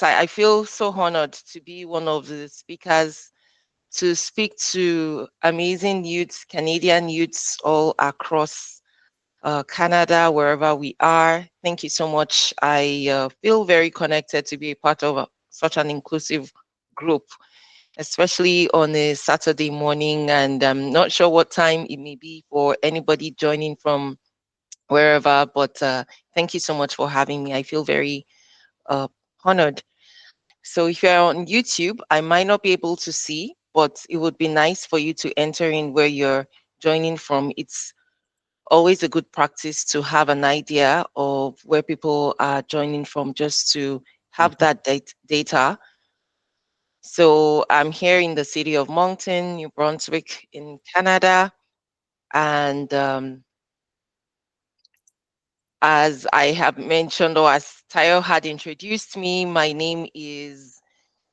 I feel so honored to be one of the speakers to speak to amazing youths, Canadian youths all across Canada, wherever we are. Thank you so much. I feel very connected to be a part of such an inclusive group, especially on a Saturday morning. And I'm not sure what time it may be for anybody joining from wherever, but thank you so much for having me. I feel very honored. So if you're on YouTube, I might not be able to see, but it would be nice for you to enter in where you're joining from. It's always a good practice to have an idea of where people are joining from, just to have that data. So I'm here in the city of Moncton, New Brunswick in Canada. And as I have mentioned, or as Tayo had introduced me, my name is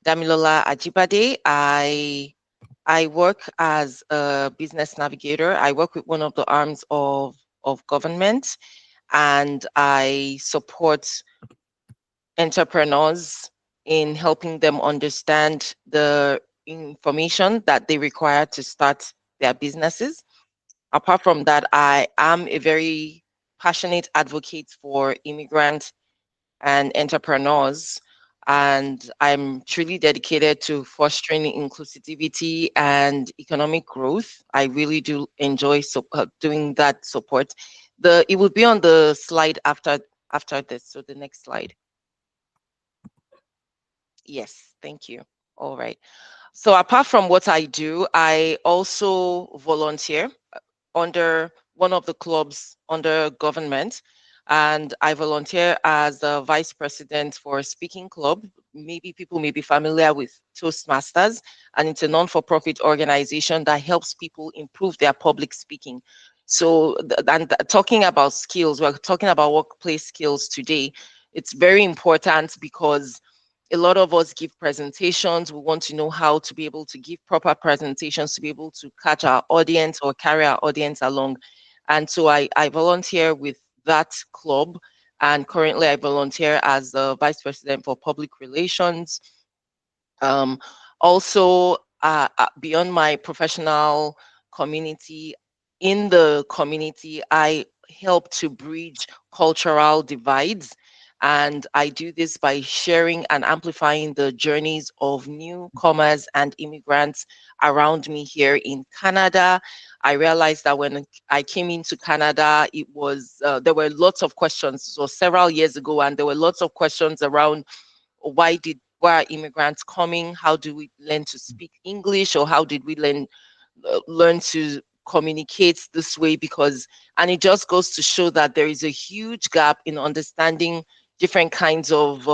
Damilola Ajibade. I work as a business navigator. I work with one of the arms of government, and I support entrepreneurs in helping them understand the information that they require to start their businesses. Apart from that, I am a very passionate advocate for immigrants and entrepreneurs, and I'm truly dedicated to fostering inclusivity and economic growth. I really do enjoy doing that support. It will be on the slide after this. So the next slide. Yes, thank you. All right. So apart from what I do, I also volunteer under one of the clubs under government, and I volunteer as the vice president for a speaking club. Maybe people may be familiar with Toastmasters, and it's a non-for-profit organization that helps people improve their public speaking. So, talking about skills, we're talking about workplace skills today. It's very important because a lot of us give presentations. We want to know how to be able to give proper presentations, to be able to catch our audience or carry our audience along. And so I volunteer with that club. And currently I volunteer as the vice president for public relations. Also, beyond my professional community, in the community, I help to bridge cultural divides. And I do this by sharing and amplifying the journeys of newcomers and immigrants around me here in Canada. I realized that when I came into Canada, it was there were lots of questions. So several years ago, and there were lots of questions around why are immigrants coming? How do we learn to speak English, or how did we learn to communicate this way? And it just goes to show that there is a huge gap in understanding different kinds of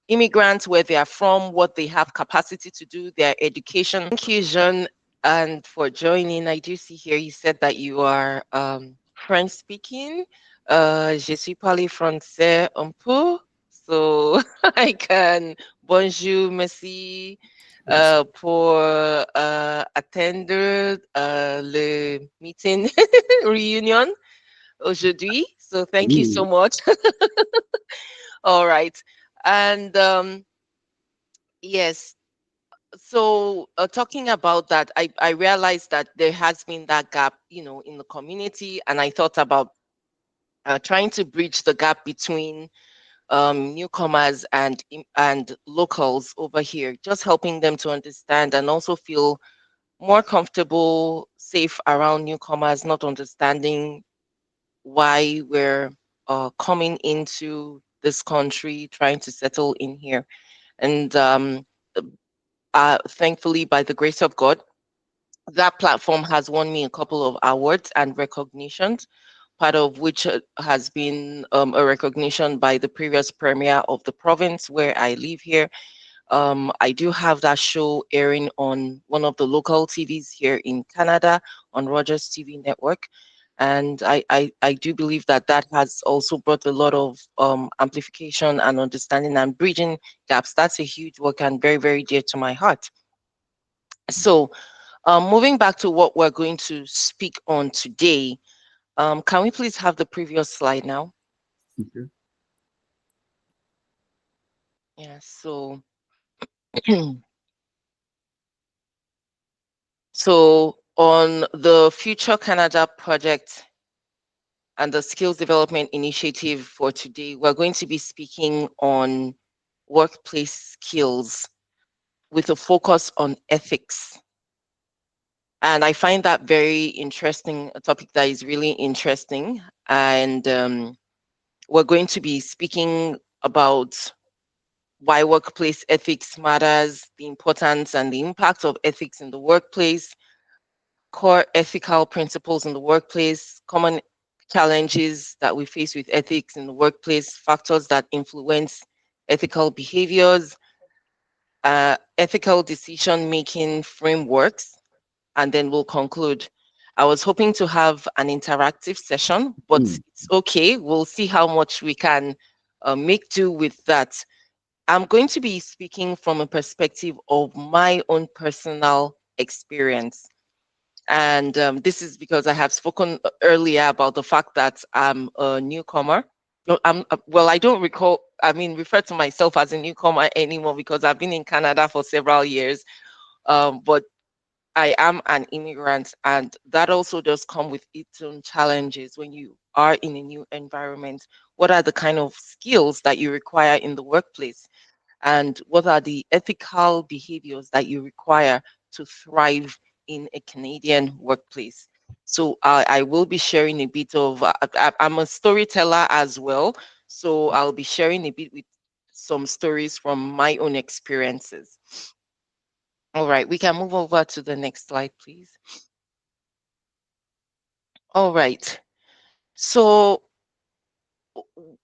immigrants, where they are from, what they have capacity to do, their education. Thank you, Jean, and for joining. I do see here you said that you are French speaking. Je suis parlé français un peu, so I can. Bonjour, merci pour attendre le meeting reunion aujourd'hui. So thank you so much. All right. And yes, so talking about that, I realized that there has been that gap, in the community. And I thought about trying to bridge the gap between newcomers and locals over here, just helping them to understand and also feel more comfortable, safe around newcomers, not understanding why we're coming into this country, trying to settle in here. And thankfully, by the grace of God, that platform has won me a couple of awards and recognitions, part of which has been a recognition by the previous premier of the province where I live here. I do have that show airing on one of the local TVs here in Canada, on Rogers TV network. And I do believe that that has also brought a lot of amplification and understanding and bridging gaps. That's a huge work and very, very dear to my heart. So moving back to what we're going to speak on today, can we please have the previous slide now? Okay. Yeah, so so on the Future Canada project and the skills development initiative for today, we're going to be speaking on workplace skills with a focus on ethics. And I find that very interesting, a topic that is really interesting. And we're going to be speaking about why workplace ethics matters, the importance and the impact of ethics in the workplace, core ethical principles in the workplace, common challenges that we face with ethics in the workplace, factors that influence ethical behaviors, ethical decision making frameworks, and then we'll conclude. I was hoping to have an interactive session, but Mm. it's okay. We'll see how much we can make do with that. I'm going to be speaking from a perspective of my own personal experience. And this is because I have spoken earlier about the fact that I'm a newcomer. No, well, I don't recall, I mean, refer to myself as a newcomer anymore because I've been in Canada for several years. But I am an immigrant, and that also does come with its own challenges when you are in a new environment. What are the kind of skills that you require in the workplace? And what are the ethical behaviors that you require to thrive in a Canadian workplace? So I will be sharing a bit of, I'm a storyteller as well. So I'll be sharing a bit with some stories from my own experiences. All right, we can move over to the next slide, please. All right. So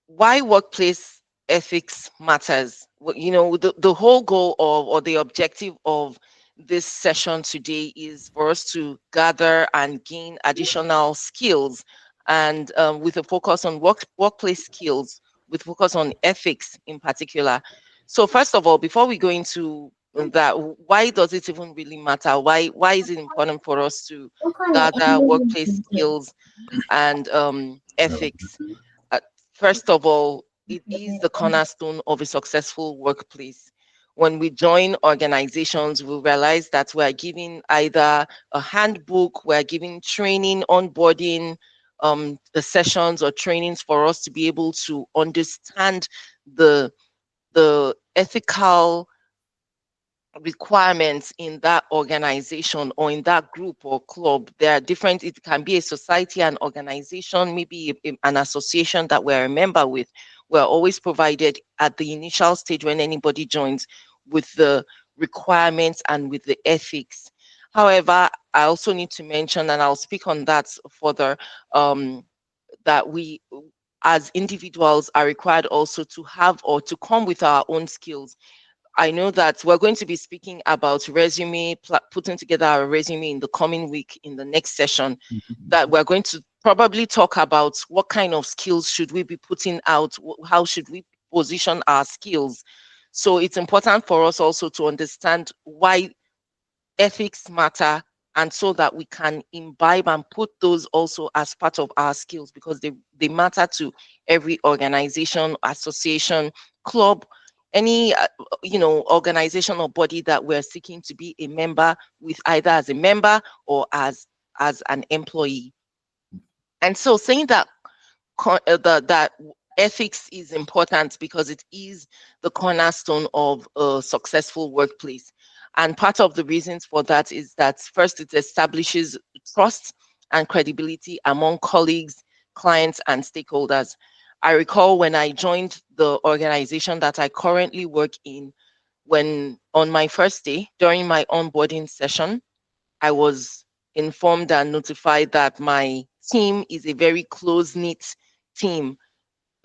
why workplace ethics matters? The whole goal of or the objective of this session today is for us to gather and gain additional skills and with a focus on workplace skills, with focus on ethics in particular. So first of all, before we go into that, why does it even really matter? Why is it important for us to gather workplace skills and ethics? Uh, First of all, it is the cornerstone of a successful workplace. When we join organizations, we realize that we're giving either a handbook, we're giving training, onboarding, the sessions or trainings for us to be able to understand the ethical requirements in that organization or in that group or club. There are different, it can be a society, an organization, maybe an association that we're a member with. We're always provided at the initial stage when anybody joins with the requirements and with the ethics. However, I also need to mention, and I'll speak on that further, that we as individuals are required also to have or to come with our own skills. I know that we're going to be speaking about resume, putting together a resume in the coming week in the next session, that we're going to probably talk about what kind of skills should we be putting out, how should we position our skills. So it's important for us also to understand why ethics matter, and so that we can imbibe and put those also as part of our skills, because they matter to every organization, association, club, any organization or body that we're seeking to be a member with, either as a member or as an employee. And so saying that that ethics is important because it is the cornerstone of a successful workplace. And part of the reasons for that is that first, it establishes trust and credibility among colleagues, clients, and stakeholders. I recall when I joined the organization that I currently work in, when on my first day during my onboarding session, I was informed and notified that my team is a very close knit team.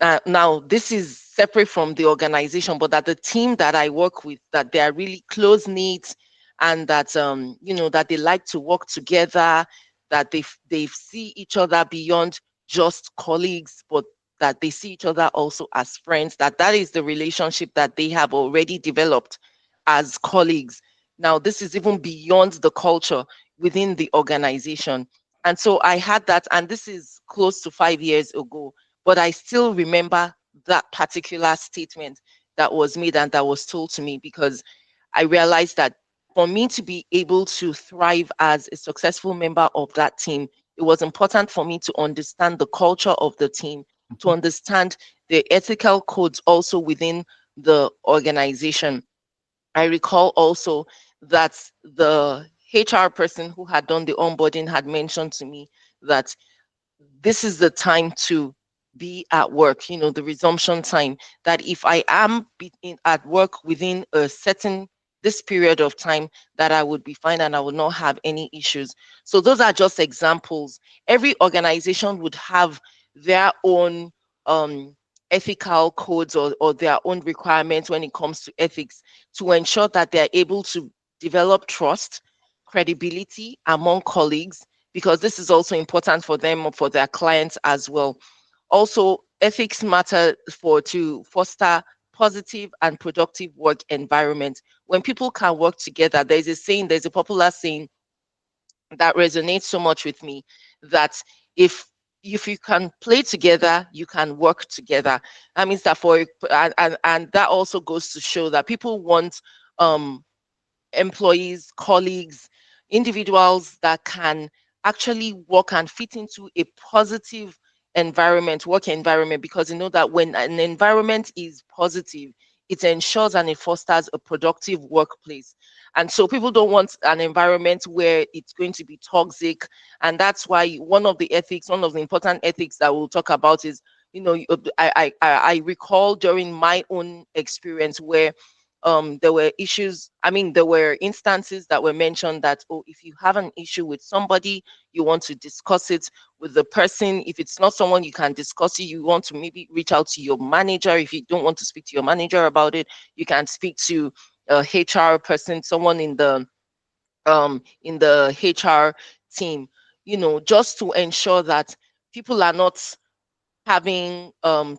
Now, this is separate from the organization, but that the team that I work with, that they are really close knit, and that that they like to work together. that they see each other beyond just colleagues, but that they see each other also as friends, that is the relationship that they have already developed as colleagues. Now, this is even beyond the culture within the organization. And so I had that, and this is close to 5 years ago, but I still remember that particular statement that was made and that was told to me, because I realized that for me to be able to thrive as a successful member of that team, it was important for me to understand the culture of the team, to understand the ethical codes also within the organization. I recall also that the HR person who had done the onboarding had mentioned to me that this is the time to be at work, the resumption time, that if I am at work within a certain this period of time, that I would be fine and I would not have any issues. So those are just examples. Every organization would have their own ethical codes, or their own requirements when it comes to ethics, to ensure that they're able to develop trust, credibility among colleagues, because this is also important for them or for their clients as well. Also, ethics matter to foster positive and productive work environment. When people can work together, there's a popular saying that resonates so much with me, that if you can play together, you can work together. That means that and that also goes to show that people want um employees, colleagues, individuals that can actually work and fit into a positive work environment, because you know that when an environment is positive, it ensures and it fosters a productive workplace. And so people don't want an environment where it's going to be toxic. And that's why one of the important ethics that we'll talk about is, I recall during my own experience where there were issues. I mean, there were instances that were mentioned that, oh, if you have an issue with somebody, you want to discuss it with the person. If it's not someone you can discuss it, you want to maybe reach out to your manager. If you don't want to speak to your manager about it, you can speak to a HR person, someone in the HR team, just to ensure that people are not having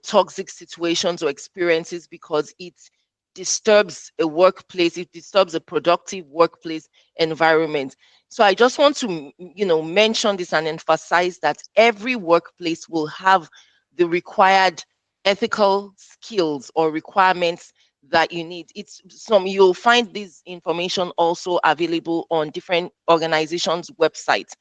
toxic situations or experiences, because it disturbs a workplace, it disturbs a productive workplace environment. So I just want to, mention this and emphasize that every workplace will have the required ethical skills or requirements that you need. You'll find this information also available on different organizations' websites.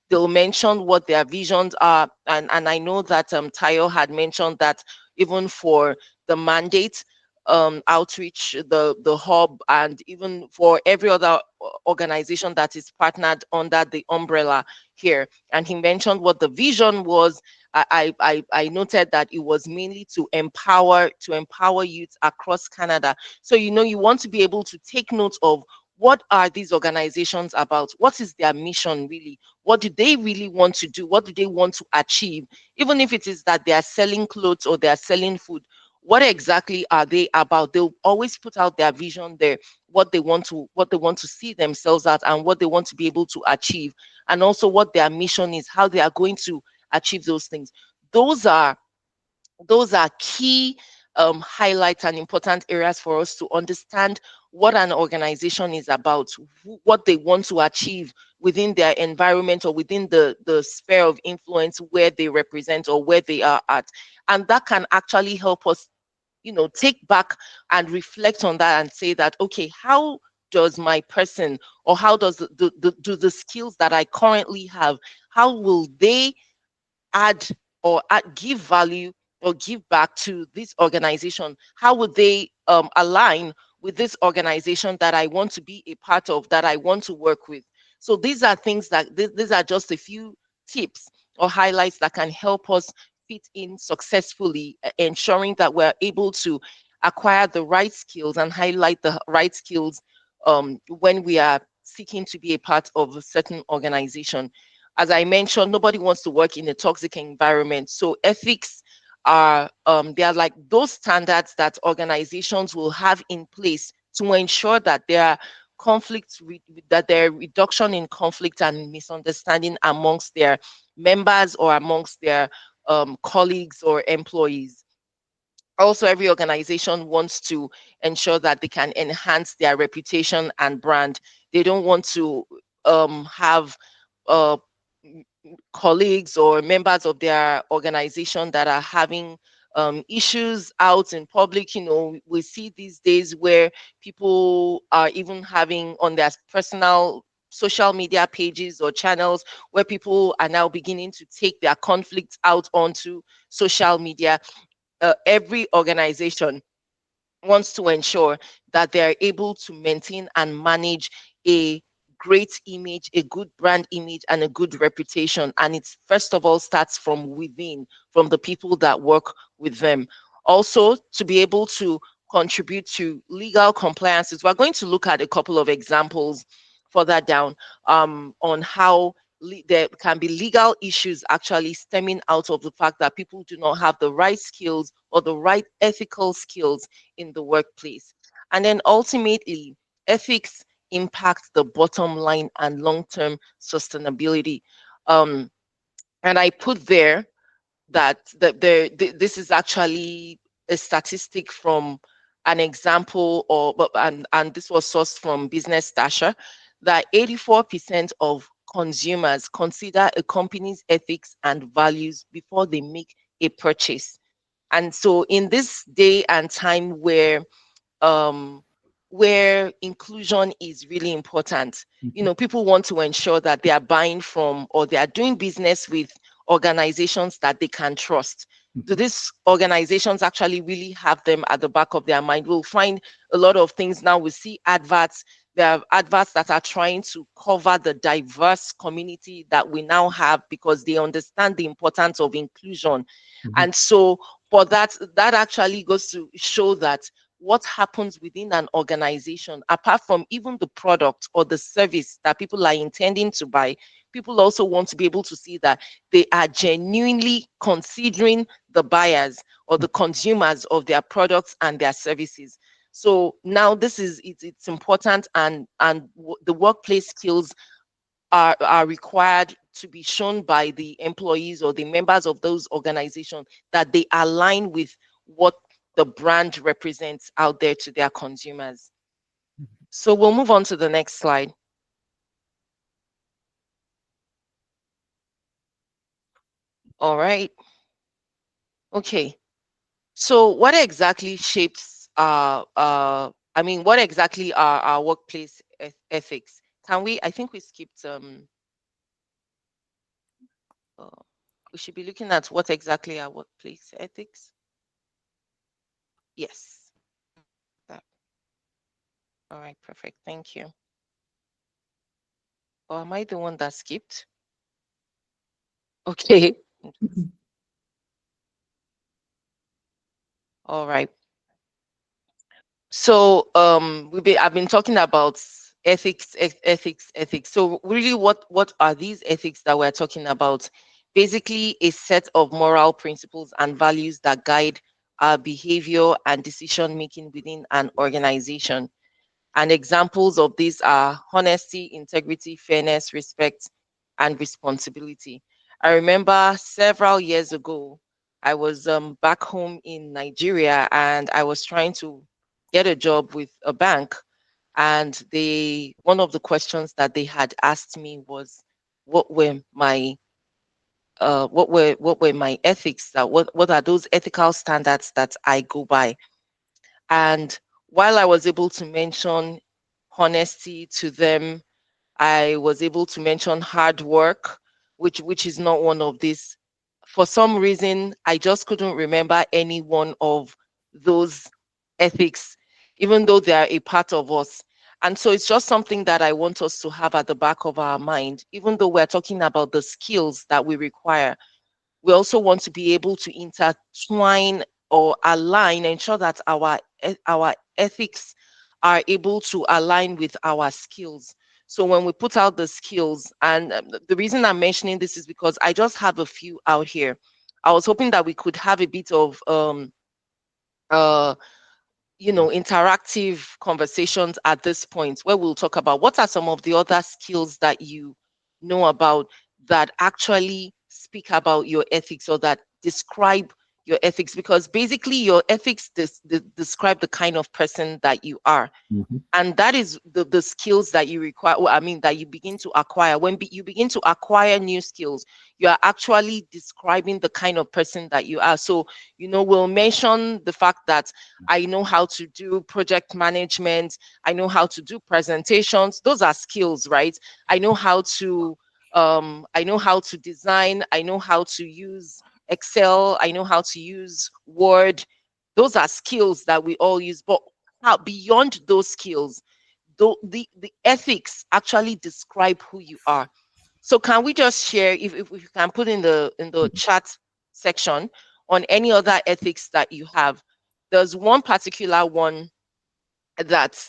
They'll mention what their visions are. And I know that Tayo had mentioned that even for the mandate, outreach, the hub, and even for every other organization that is partnered under the umbrella here. And he mentioned what the vision was. I noted that it was mainly to empower youth across Canada. So you want to be able to take note of what are these organizations about? What is their mission really? What do they really want to do? What do they want to achieve? Even if it is that they are selling clothes or they are selling food, what exactly are they about? They'll always put out their vision there, what they want to see themselves at, and what they want to be able to achieve, and also what their mission is, how they are going to achieve those things. Those are key highlights and important areas for us to understand what an organization is about, what they want to achieve within their environment or within the sphere of influence where they represent or where they are at. And that can actually help us, take back and reflect on that and say that, okay, how does my person, or how does do the skills that I currently have, how will they add give value or give back to this organization? How would they align with this organization that I want to be a part of, that I want to work with? So these are things that these are just a few tips or highlights that can help us fit in successfully, ensuring that we're able to acquire the right skills and highlight the right skills when we are seeking to be a part of a certain organization. As I mentioned, nobody wants to work in a toxic environment. So ethics are they are like those standards that organizations will have in place to ensure that they are that there reduction in conflict and misunderstanding amongst their members or amongst their colleagues or employees. Also, every organization wants to ensure that they can enhance their reputation and brand. They don't want to have uh, colleagues or members of their organization that are having issues out in public. We see these days where people are even having on their personal social media pages or channels, where people are now beginning to take their conflicts out onto social media. Every organization wants to ensure that they're able to maintain and manage a great image, a good brand image, and a good reputation. And it's first of all starts from within, from the people that work with them. Also, to be able to contribute to legal compliances, we're going to look at a couple of examples further down on how there can be legal issues actually stemming out of the fact that people do not have the right skills or the right ethical skills in the workplace. And then ultimately, ethics impact the bottom line and long-term sustainability. Um, and I put there that this is actually a statistic from an example, and this was sourced from Business Stasher, that 84% of consumers consider a company's ethics and values before they make a purchase. And so in this day and time um, where inclusion is really important. People want to ensure that they are buying from or they are doing business with organizations that they can trust. Do these organizations actually really have them at the back of their mind? We'll find a lot of things now. We see adverts. There are adverts that are trying to cover the diverse community that we now have because they understand the importance of inclusion. And so for that actually goes to show that what happens within an organization, apart from even the product or the service that people are intending to buy, people also want to be able to see that they are genuinely considering the buyers or the consumers of their products and their services. So now it's important, and the workplace skills are required to be shown by the employees or the members of those organizations, that they align with what the brand represents out there to their consumers. So we'll move on to the next slide. All right. Okay. So what exactly shapes what exactly are our workplace ethics? I think we skipped uh, we should be looking at what exactly are workplace ethics. Yes. That. All right, perfect. Thank you. Or am I the one that skipped? Okay. All right. So I've been talking about ethics. So really, what are these ethics that we're talking about? Basically, a set of moral principles and values that guide our behavior and decision making within an organization. And examples of these are honesty, integrity, fairness, respect, and responsibility. I remember several years ago, I was back home in Nigeria, and I was trying to get a job with a bank. And one of the questions that they had asked me was, what were my my ethics? What are those ethical standards that I go by? And while I was able to mention honesty to them, I was able to mention hard work, which is not one of these. For some reason, I just couldn't remember any one of those ethics, even though they are a part of us. And so it's just something that I want us to have at the back of our mind, even though we're talking about the skills that we require. We also want to be able to intertwine or align, ensure that our ethics are able to align with our skills. So when we put out the skills, and the reason I'm mentioning this is because I just have a few out here. I was hoping that we could have a bit of uh, interactive conversations at this point where we'll talk about what are some of the other skills that you know about that actually speak about your ethics or that describe your ethics, because basically your ethics describe the kind of person that you are, Mhm. and that is the skills that you require, well, I mean, that you begin to acquire. When you begin to acquire new skills, you are actually describing the kind of person that you are. So we'll mention the fact that I know how to do project management, I know how to do presentations. Those are skills, right? I know how to design, I know how to use Excel, I know how to use Word. Those are skills that we all use. But beyond those skills, the ethics actually describe who you are. So can we just share, if we can put in the chat section, on any other ethics that you have? There's one particular one that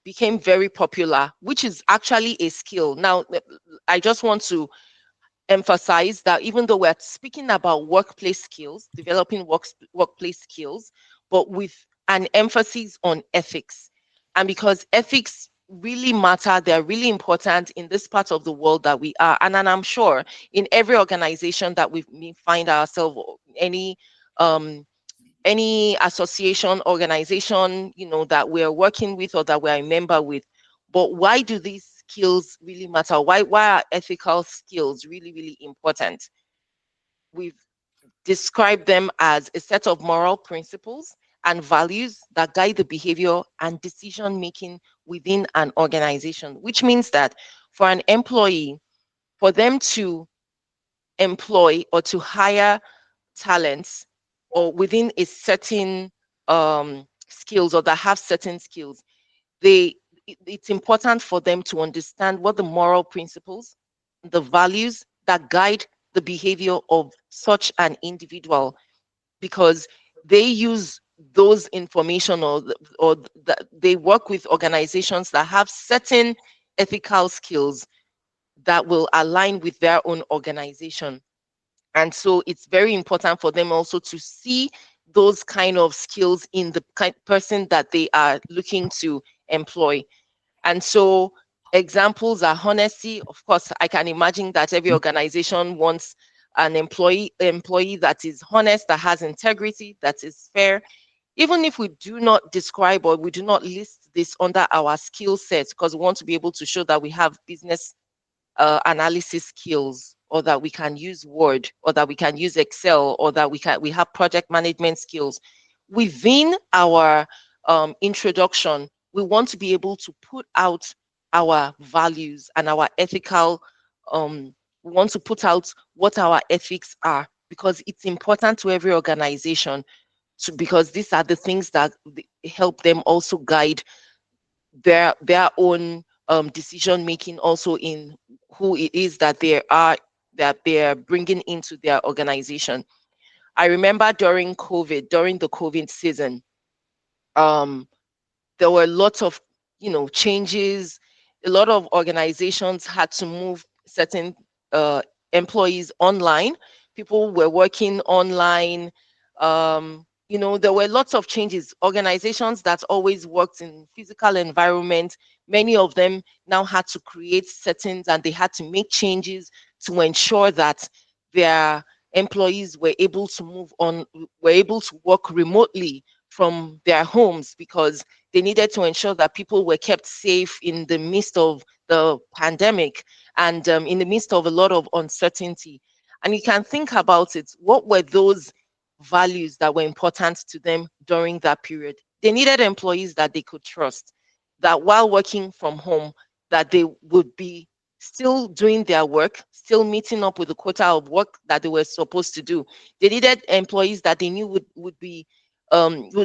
became very popular, which is actually a skill. Now, I just want to emphasize that even though we're speaking about workplace skills, developing workplace skills, but with an emphasis on ethics. And because ethics really matter, they're really important in this part of the world that we are. And I'm sure in every organization that we find ourselves, um, any association, organization, that we're working with or that we're a member with. But why do these skills really matter? Why are ethical skills really, really important? We've described them as a set of moral principles and values that guide the behavior and decision making within an organization, which means that for an employee, for them to employ or to hire talents or within a certain skills, or that have certain skills, it's important for them to understand what the moral principles, the values that guide the behavior of such an individual, because they use those information, they work with organizations that have certain ethical skills that will align with their own organization. And so it's very important for them also to see those kind of skills in the kind person that they are looking to employ. And so examples are honesty. Of course, I can imagine that every organization wants an employee that is honest, that has integrity, that is fair. Even if we do not describe or we do not list this under our skill set, because we want to be able to show that we have business analysis skills, or that we can use Word, or that we can use Excel, or that we have project management skills. Within our introduction, we want to be able to put out our values and our ethical. We want to put out what our ethics are, because it's important to every organization, because these are the things that help them also guide their own decision making, also in who it is that they're bringing into their organization. I remember during the COVID season, um, there were lots of changes. A lot of organizations had to move certain uh, employees online. People were working online. There were lots of changes. Organizations that always worked in physical environment, many of them now had to create settings, and they had to make changes to ensure that their employees were able to work remotely from their homes, because they needed to ensure that people were kept safe in the midst of the pandemic, and in the midst of a lot of uncertainty. And you can think about it. What were those values that were important to them during that period? They needed employees that they could trust, that while working from home, that they would be still doing their work, still meeting up with the quota of work that they were supposed to do. They needed employees that they knew would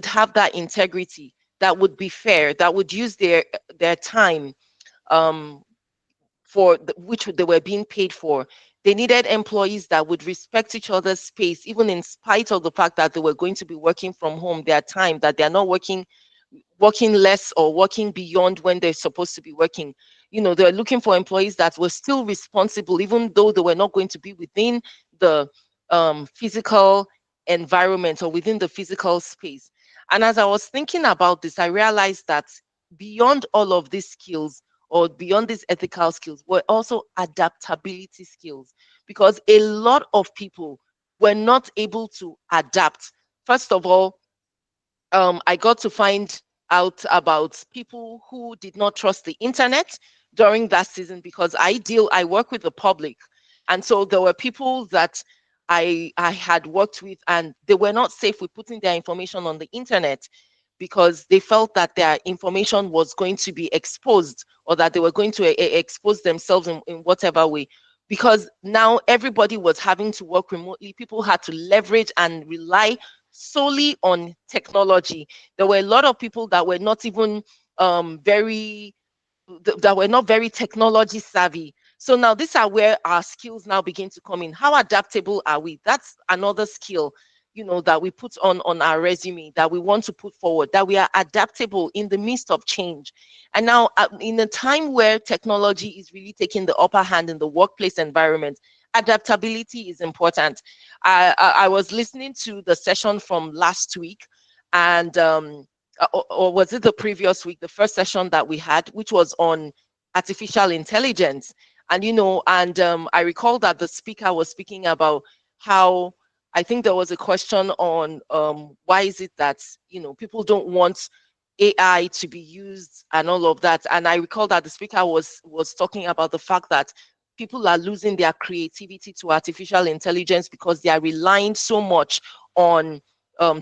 have that integrity, that would be fair, that would use their time um, which they were being paid for. They needed employees that would respect each other's space, even in spite of the fact that they were going to be working from home, their time, that they're not working less or working beyond when they're supposed to be working. They're looking for employees that were still responsible, even though they were not going to be within the physical environment or within the physical space. And as I was thinking about this, I realized that beyond all of these skills, or beyond these ethical skills, were also adaptability skills, because a lot of people were not able to adapt. First of all, I got to find out about people who did not trust the internet during that season, because I work with the public. And so there were people that I had worked with, and they were not safe with putting their information on the internet, because they felt that their information was going to be exposed, or that they were going to expose themselves in whatever way. Because now everybody was having to work remotely, people had to leverage and rely solely on technology. There were a lot of people that were not even very that were not very technology savvy. So now these are where our skills now begin to come in. How adaptable are we? That's another skill, that we put on our resume, that we want to put forward, that we are adaptable in the midst of change. And now in a time where technology is really taking the upper hand in the workplace environment, adaptability is important. I was listening to the session from last week, and or was it the previous week, the first session that we had, which was on artificial intelligence. And I recall that the speaker was speaking about how, I think there was a question on why is it that people don't want AI to be used and all of that. And I recall that the speaker was talking about the fact that people are losing their creativity to artificial intelligence, because they are relying so much on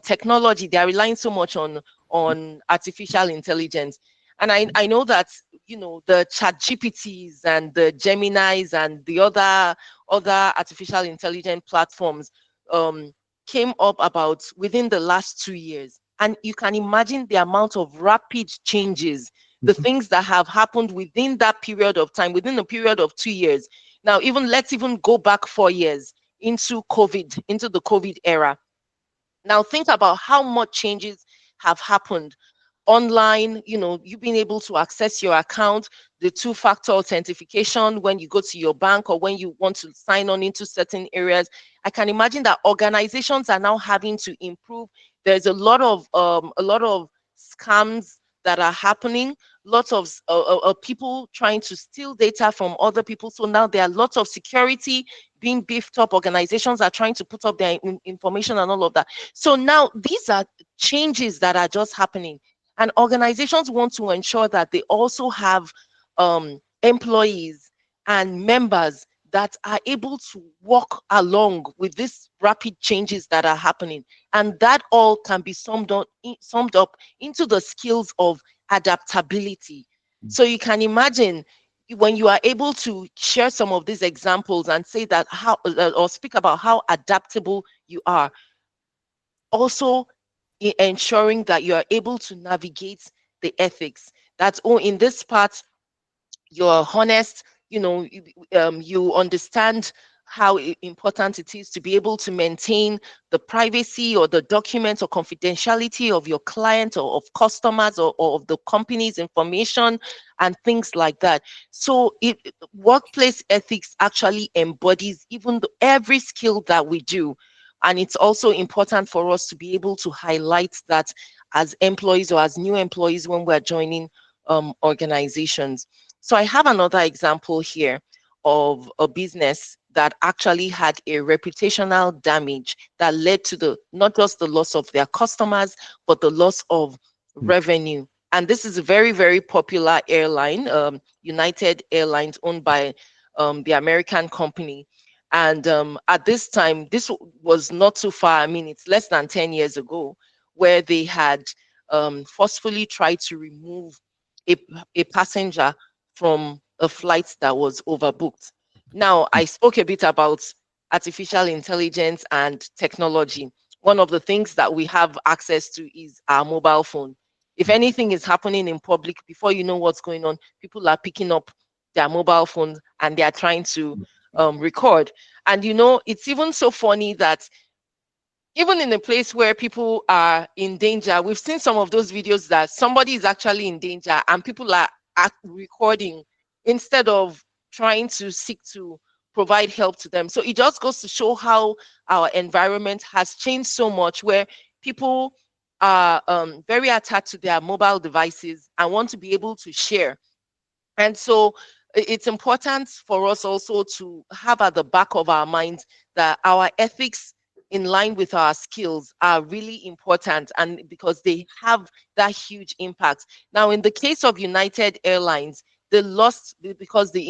technology. They are relying so much on artificial intelligence. And I know that the chat GPTs and the Geminis and the other artificial intelligence platforms um, came up about within the last 2 years. And you can imagine the amount of rapid changes, the things that have happened within that period of time, within a period of 2 years. Now, let's even go back 4 years into COVID, into the COVID era. Now think about how much changes have happened online. You being able to access your account, the two-factor authentication when you go to your bank, or when you want to sign on into certain areas. I can imagine that organizations are now having to improve. There's a lot of scams that are happening, lots of people trying to steal data from other people. So now there are lots of security being beefed up. Organizations are trying to put up their information and all of that. So now these are changes that are just happening, and organizations want to ensure that they also have employees and members that are able to walk along with these rapid changes that are happening. And that all can be summed up into the skills of adaptability. So you can imagine, when you are able to share some of these examples and say that how or speak about how adaptable you are, also ensuring that you are able to navigate the ethics. That's all in this part. You're honest, you understand how important it is to be able to maintain the privacy or the documents or confidentiality of your client, or of customers, or of the company's information and things like that. So workplace ethics actually embodies every skill that we do. And it's also important for us to be able to highlight that as employees, or as new employees, when we're joining organizations. So I have another example here of a business that actually had a reputational damage that led to not just the loss of their customers, but the loss of revenue. And this is a very, very popular airline, United Airlines, owned by the American company. And at this time, this was not too far. I mean, it's less than 10 years ago, where they had forcefully tried to remove a passenger from a flight that was overbooked. Now, I spoke a bit about artificial intelligence and technology. One of the things that we have access to is our mobile phone. If anything is happening in public, before you know what's going on, people are picking up their mobile phones and they are trying to record. And it's even so funny that even in a place where people are in danger, we've seen some of those videos that somebody is actually in danger and people are recording instead of trying to seek to provide help to them. So it just goes to show how our environment has changed so much, where people are very attached to their mobile devices and want to be able to share. And so it's important for us also to have at the back of our minds that our ethics in line with our skills are really important, and because they have that huge impact. Now, in the case of United Airlines, they lost because the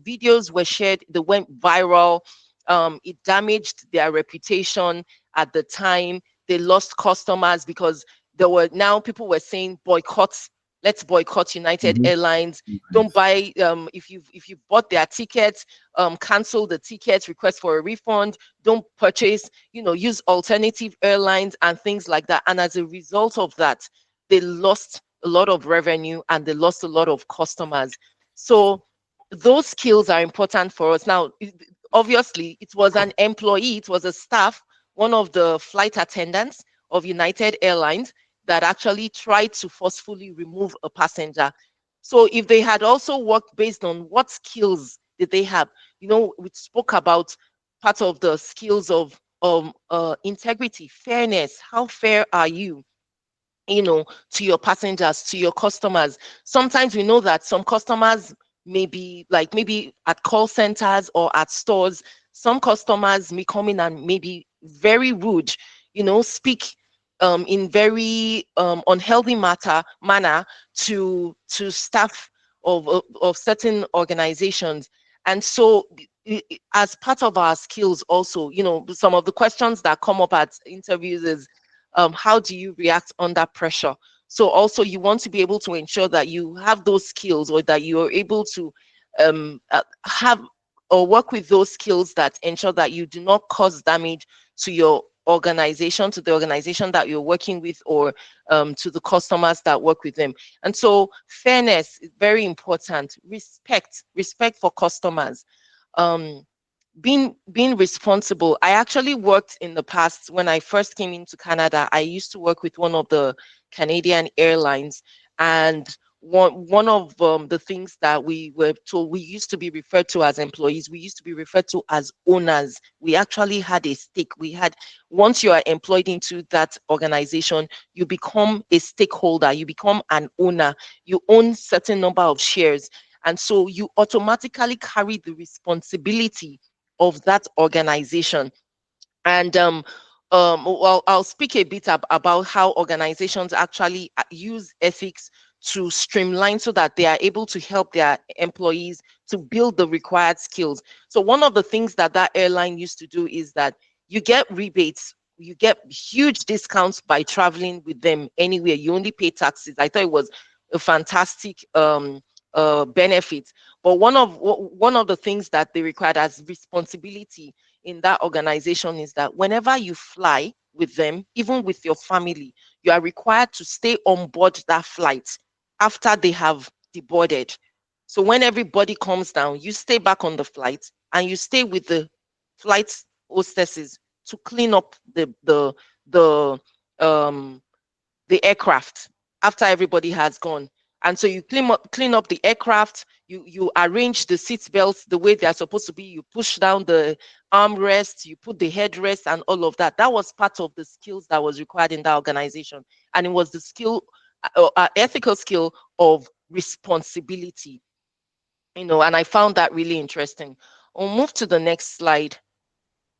videos were shared, they went viral. It damaged their reputation at the time. They lost customers because there were now people were saying boycott, let's boycott United Mm-hmm. Airlines. Don't Nice. buy if you've bought their tickets, cancel the tickets, request for a refund. Don't purchase, use alternative airlines and things like that. And as a result of that, they lost a lot of revenue and they lost a lot of customers. So those skills are important for us. Now, obviously, it was an employee, it was a staff, one of the flight attendants of United Airlines that actually tried to forcefully remove a passenger. So if they had also worked based on what skills did they have, we spoke about part of the skills of integrity, fairness. How fair are you? To your passengers, to your customers. Sometimes we know that some customers may be like maybe at call centers or at stores, some customers may come in and maybe very rude, speak in very unhealthy manner to staff of certain organizations. And so as part of our skills also, some of the questions that come up at interviews is how do you react under pressure? So also you want to be able to ensure that you have those skills, or that you are able to have or work with those skills that ensure that you do not cause damage to your organization, to the organization that you're working with, or to the customers that work with them. And so fairness is very important. Respect for customers. Um, being responsible. I actually worked in the past when I first came into Canada. I used to work with one of the Canadian airlines, and one of the things that we were told, we used to be referred to as employees, we used to be referred to as owners. We actually had a stake. We had Once you are employed into that organization, you become a stakeholder, you become an owner, you own certain number of shares, and so you automatically carry the responsibility of that organization. And well, I'll speak a bit about how organizations actually use ethics to streamline so that they are able to help their employees to build the required skills. So one of the things that airline used to do is that you get rebates, you get huge discounts by traveling with them anywhere. You only pay taxes. I thought it was a fantastic benefit. But one of the things that they required as responsibility in that organization is that whenever you fly with them, even with your family, you are required to stay on board that flight after they have deboarded. So when everybody comes down, you stay back on the flight and you stay with the flight hostesses to clean up the um the aircraft after everybody has gone. And so you clean up the aircraft, you arrange the seat belts the way they are supposed to be, you push down the armrest, you put the headrest and all of that. That was part of the skills that was required in that organization. And it was the ethical skill of responsibility, and I found that really interesting. We'll move to the next slide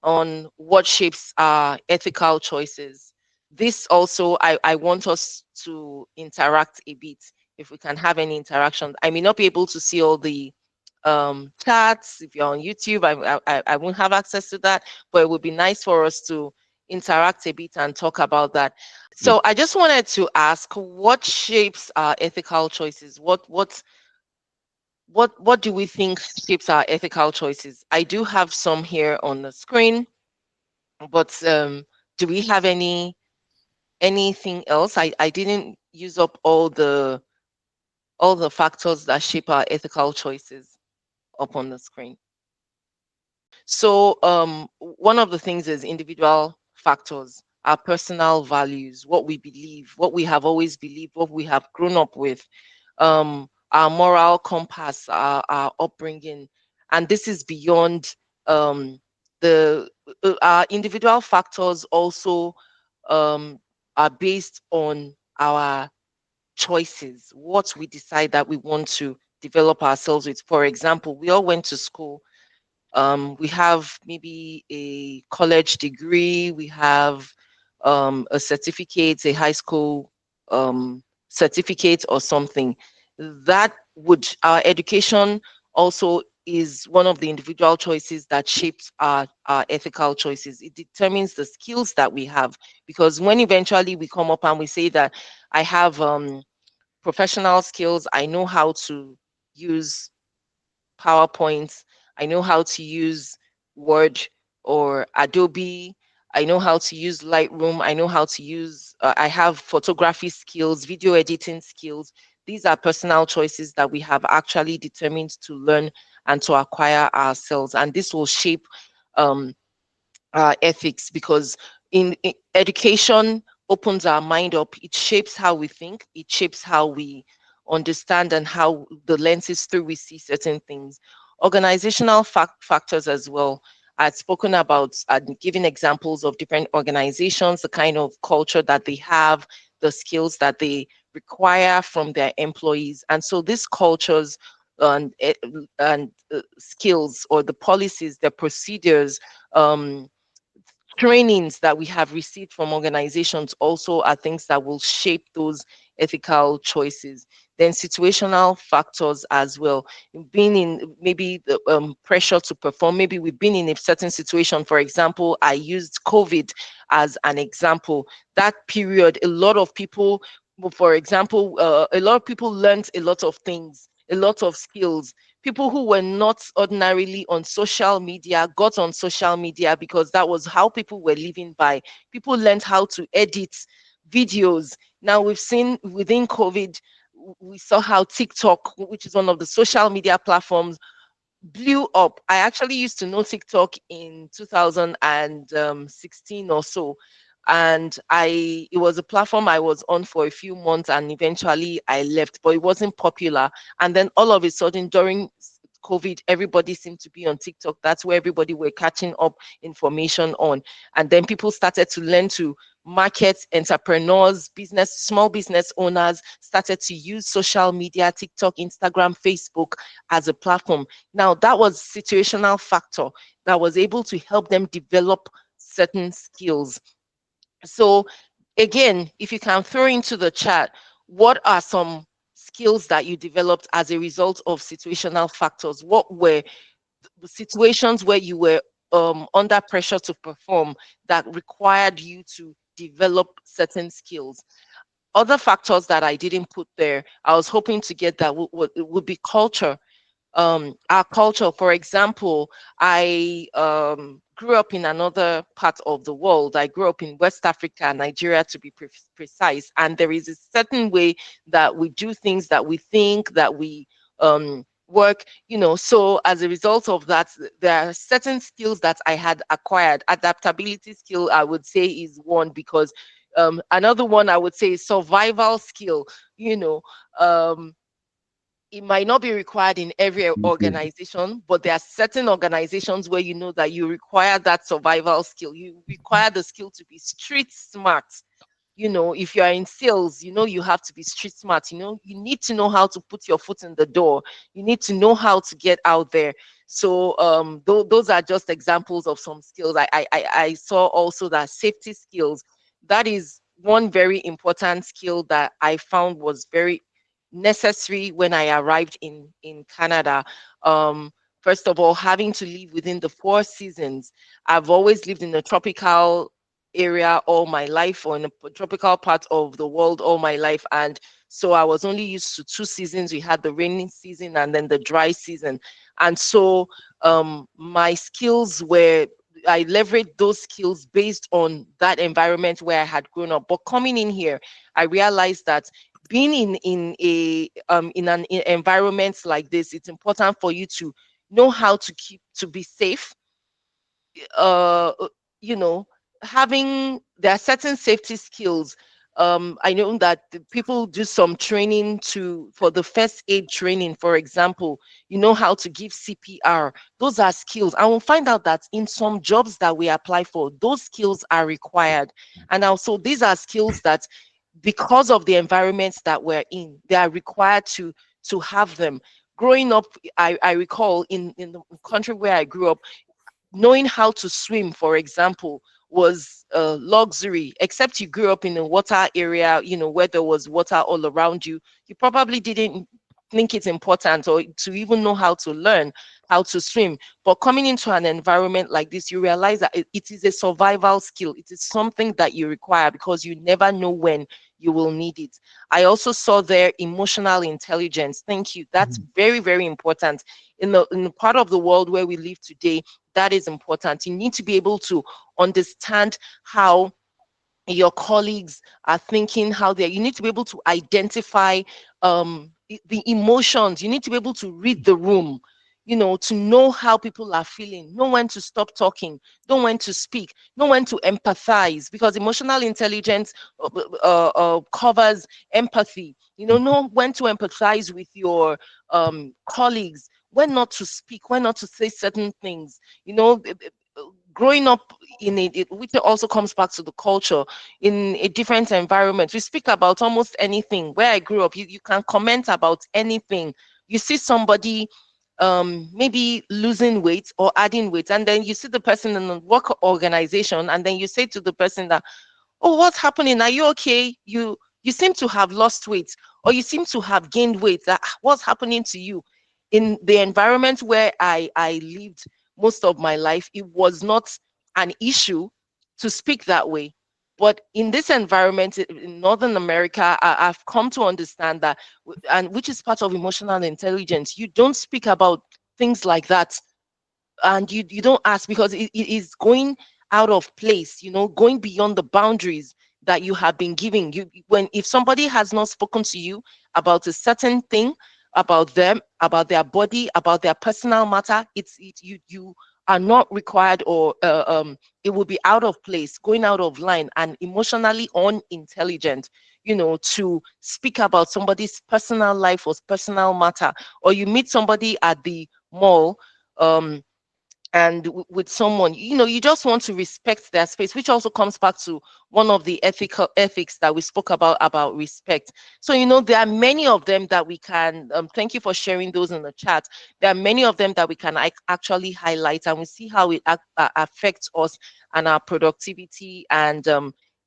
on what shapes our ethical choices. This also, I want us to interact a bit, if we can have any interaction. I may not be able to see all the chats. If you're on YouTube, I won't have access to that, but it would be nice for us to interact a bit and talk about that. Yeah. So I just wanted to ask, what shapes our ethical choices? What do we think shapes our ethical choices? I do have some here on the screen, but do we have anything else? I didn't use up all the factors that shape our ethical choices up on the screen. So one of the things is individual factors, our personal values, what we believe, what we have always believed, what we have grown up with, our moral compass, our upbringing, and this is beyond the our individual factors also are based on our choices, what we decide that we want to develop ourselves with. For example, we all went to school. We have maybe a college degree, we have a certificate, a high school certificate or something. That would, our education also is one of the individual choices that shapes our ethical choices. It determines the skills that we have. Because when eventually we come up and we say that I have professional skills, I know how to use PowerPoint. I know how to use Word or Adobe. I know how to use Lightroom. I know how to use, I have photography skills, video editing skills. These are personal choices that we have actually determined to learn and to acquire ourselves. And this will shape um, ethics, because in education opens our mind up. It shapes how we think, it shapes how we understand and how the lenses through we see certain things. Organizational factors as well. I've spoken about and given examples of different organizations, the kind of culture that they have, the skills that they require from their employees. And so these cultures and, skills, or the policies, the procedures, um, trainings that we have received from organizations also are things that will shape those ethical choices. Then situational factors as well. Being in maybe the pressure to perform, maybe we've been in a certain situation. For example, I used COVID as an example. That period, a lot of people, for example, a lot of people learned a lot of things, a lot of skills. People who were not ordinarily on social media got on social media because that was how people were living by. People learned how to edit videos. Now we've seen within COVID, we saw how TikTok, which is one of the social media platforms, blew up. I actually used to know TikTok in 2016 or so. And it was a platform I was on for a few months and eventually I left, but it wasn't popular. And then all of a sudden during COVID, everybody seemed to be on TikTok. That's where everybody were catching up information on. And then people started to learn to market. Entrepreneurs, small business owners started to use social media, TikTok, Instagram, Facebook as a platform. Now, that was situational factor that was able to help them develop certain skills. So again, if you can throw into the chat, what are some skills that you developed as a result of situational factors? What were the situations where you were under pressure to perform that required you to develop certain skills? Other factors that I didn't put there, I was hoping to get that would be culture. Our culture. For example, I grew up in another part of the world. I grew up in West Africa, Nigeria to be precise. And there is a certain way that we do things, that we think, that we work, So as a result of that, there are certain skills that I had acquired. Adaptability skill, I would say, is one, because another one I would say is survival skill, you know. It might not be required in every Okay. organization, but there are certain organizations where you know that you require that survival skill. You require the skill to be street smart. If you are in sales, you have to be street smart. You need to know how to put your foot in the door. You need to know how to get out there. So those are just examples of some skills. I saw also that safety skills. That is one very important skill that I found was very necessary when I arrived in Canada. First of all, having to live within the four seasons. I've always lived in a tropical area all my life, or in a tropical part of the world all my life, and so I was only used to two seasons. We had the rainy season and then the dry season. And so my skills were, I leveraged those skills based on that environment where I had grown up. But coming in here, I realized that being in an environment like this, it's important for you to know how to be safe. uh you know Having, there are certain safety skills. I know that the people do some training for the first aid training, for example, you know how to give CPR. Those are skills. And we'll find out that in some jobs that we apply for, those skills are required. And also these are skills that, because of the environments that we're in, they are required to have them. Growing up, I recall in the country where I grew up, knowing how to swim, for example, was a luxury. Except you grew up in a water area, where there was water all around you, you probably didn't think it's important or to even know how to learn how to swim. But coming into an environment like this, you realize that it is a survival skill. It is something that you require because you never know when you will need it. I also saw there emotional intelligence. Thank you. That's Mhm. very, very important. In the part of the world where we live today, that is important. You need to be able to understand how your colleagues are thinking, how you need to be able to identify the emotions. You need to be able to read the room, to know how people are feeling, know when to stop talking, know when to speak, know when to empathize, because emotional intelligence covers empathy. Know when to empathize with your colleagues, when not to speak, when not to say certain things. Growing up in which also comes back to the culture, in a different environment, we speak about almost anything. Where I grew up, you can comment about anything. You see somebody maybe losing weight or adding weight, and then you see the person in the work organization, and then you say to the person that, oh, what's happening? Are you okay? You seem to have lost weight, or you seem to have gained weight. What's happening to you? In the environment where I lived most of my life, it was not an issue to speak that way. But in this environment in Northern America, I've come to understand that, and which is part of emotional intelligence, you don't speak about things like that, and you don't ask, because it is going out of place, going beyond the boundaries that you have been giving. When if somebody has not spoken to you about a certain thing, about them, about their body, about their personal matter, you are not required, or it will be out of place, going out of line, and emotionally unintelligent, to speak about somebody's personal life or personal matter. Or you meet somebody at the mall, um and with someone, you just want to respect their space, which also comes back to one of the ethics that we spoke about respect. So there are many of them that we can, thank you for sharing those in the chat. There are many of them that we can actually highlight, and we see how it affects us and our productivity, and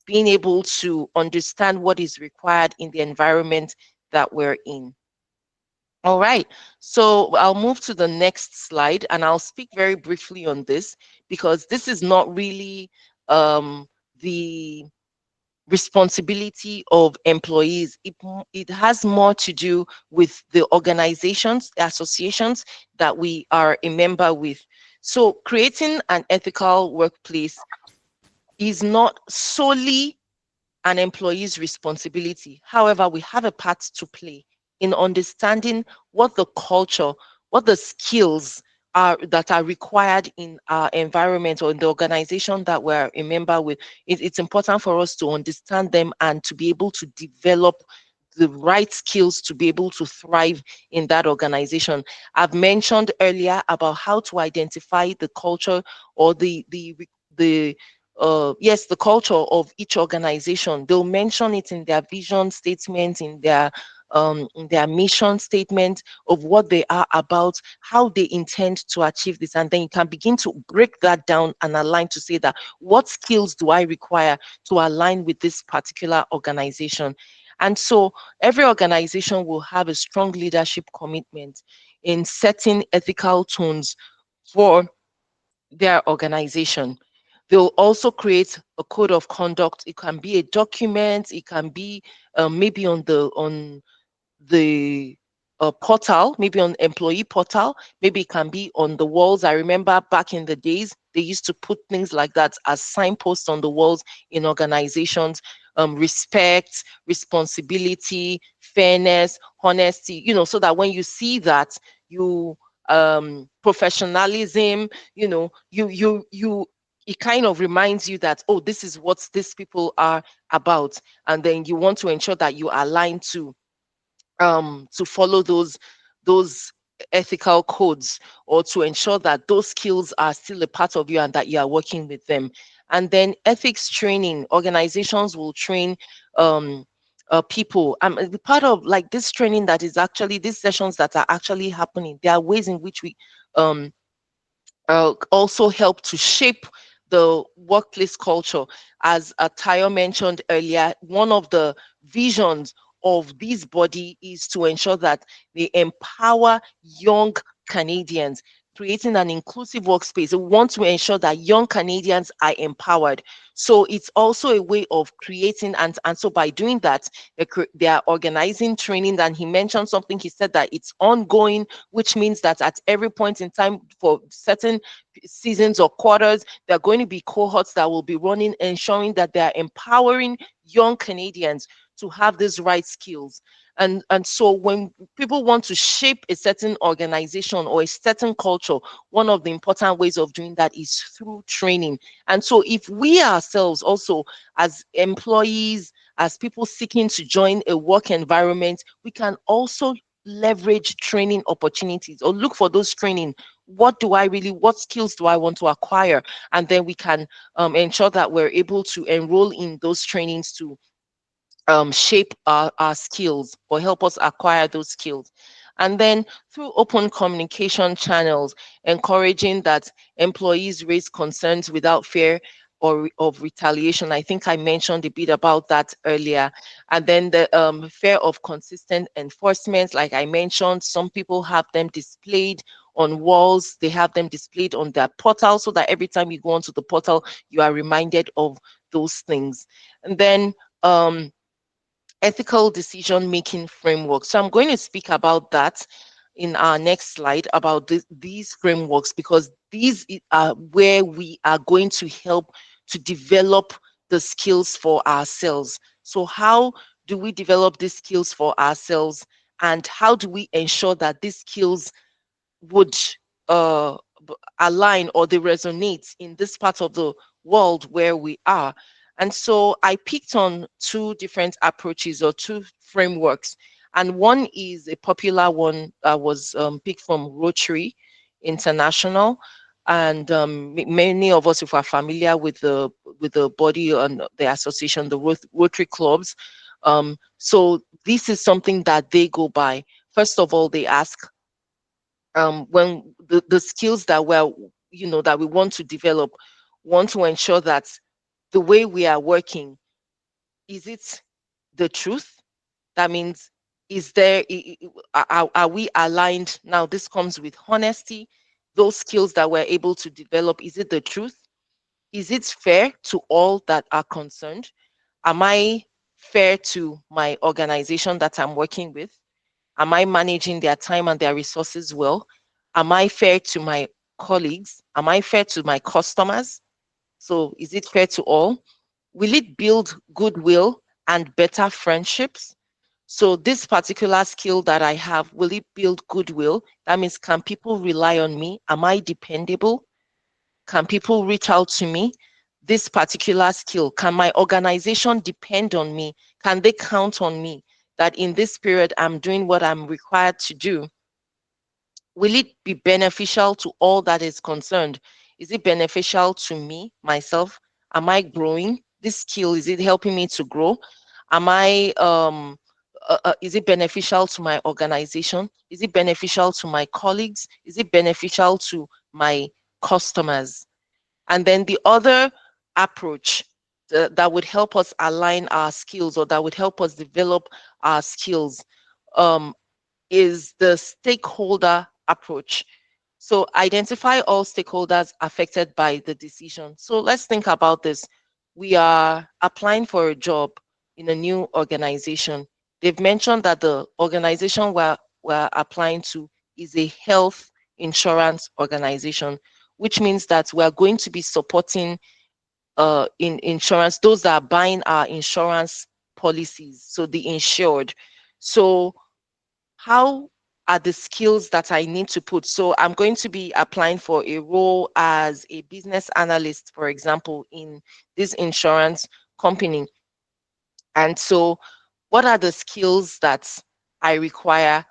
being able to understand what is required in the environment that we're in. All right, so I'll move to the next slide, and I'll speak very briefly on this, because this is not really the responsibility of employees. It has more to do with the organizations, the associations that we are a member with. So creating an ethical workplace is not solely an employee's responsibility. However, we have a part to play in understanding what the culture, what the skills are that are required in our environment or in the organization that we're a member with. It's important for us to understand them and to be able to develop the right skills to be able to thrive in that organization. I've mentioned earlier about how to identify the culture, or the yes, the culture of each organization. They'll mention it in their vision statement, in their mission statement of what they are about, how they intend to achieve this, and then you can begin to break that down and align to say that, what skills do I require to align with this particular organization? And so every organization will have a strong leadership commitment in setting ethical tones for their organization. They'll also create a code of conduct. It can be a document. It can be maybe on the portal, maybe on employee portal. Maybe it can be on the walls. I remember back in the days, they used to put things like that as signposts on the walls in organizations. Respect, responsibility, fairness, honesty, so that when you see that, you professionalism, you it kind of reminds you that, oh, this is what these people are about. And then you want to ensure that you align to follow those ethical codes, or to ensure that those skills are still a part of you and that you are working with them. And then ethics training, organizations will train um people. The part of like this training that is actually these sessions that are actually happening, there are ways in which we um also help to shape the workplace culture. As Tayo mentioned earlier, one of the visions of this body is to ensure that they empower young Canadians, creating an inclusive workspace. We want to ensure that young Canadians are empowered. So it's also a way of creating, and so by doing that, they are organizing training. And he mentioned something, he said that it's ongoing, which means that at every point in time for certain seasons or quarters, there are going to be cohorts that will be running, ensuring that they are empowering young Canadians to have these right skills. And so when people want to shape a certain organization or a certain culture, one of the important ways of doing that is through training. And so if we ourselves also, as employees, as people seeking to join a work environment, we can also leverage training opportunities or look for those training. What skills do I want to acquire? And then we can ensure that we're able to enroll in those trainings to shape our skills or help us acquire those skills. And then through open communication channels, encouraging that employees raise concerns without fear of retaliation. I think I mentioned a bit about that earlier. And then the fear of consistent enforcement, like I mentioned, some people have them displayed on walls, they have them displayed on their portal, so that every time you go onto the portal, you are reminded of those things. And then ethical decision making framework. So I'm going to speak about that in our next slide, about these frameworks, because these are where we are going to help to develop the skills for ourselves. So how do we develop these skills for ourselves, and how do we ensure that these skills would uh, align, or they resonate in this part of the world where we are? And so I picked on two different approaches or two frameworks. And one is a popular one that was picked from Rotary International. And many of us, if we're familiar with the body and the association, the Rotary clubs. So this is something that they go by. First of all, they ask, when the skills that that we want to develop, want to ensure that the way we are working, is it the truth? That means, is there are we aligned? Now this comes with honesty. Those skills that we're able to develop, is it the truth? Is it fair to all that are concerned? Am I fair to my organization that I'm working with? Am I managing their time and their resources well? Am I fair to my colleagues? Am I fair to my customers? So is it fair to all? Will it build goodwill and better friendships? So this particular skill that I have, will it build goodwill? That means, can people rely on me? Am I dependable? Can people reach out to me? This particular skill, can my organization depend on me? Can they count on me that in this period I'm doing what I'm required to do? Will it be beneficial to all that is concerned? Is it beneficial to me, myself? Am I growing? This skill, is it helping me to grow? Am I, is it beneficial to my organization? Is it beneficial to my colleagues? Is it beneficial to my customers? And then the other approach that would help us align our skills, or that would help us develop our skills, um, is the stakeholder approach. So identify all stakeholders affected by the decision. So let's think about this. We are applying for a job in a new organization. They've mentioned that the organization we're applying to is a health insurance organization, which means that we're going to be supporting in insurance, those that are buying our insurance policies, so the insured. So how are the skills that I need to put? So I'm going to be applying for a role as a business analyst, for example, in this insurance company. And so what are the skills that I require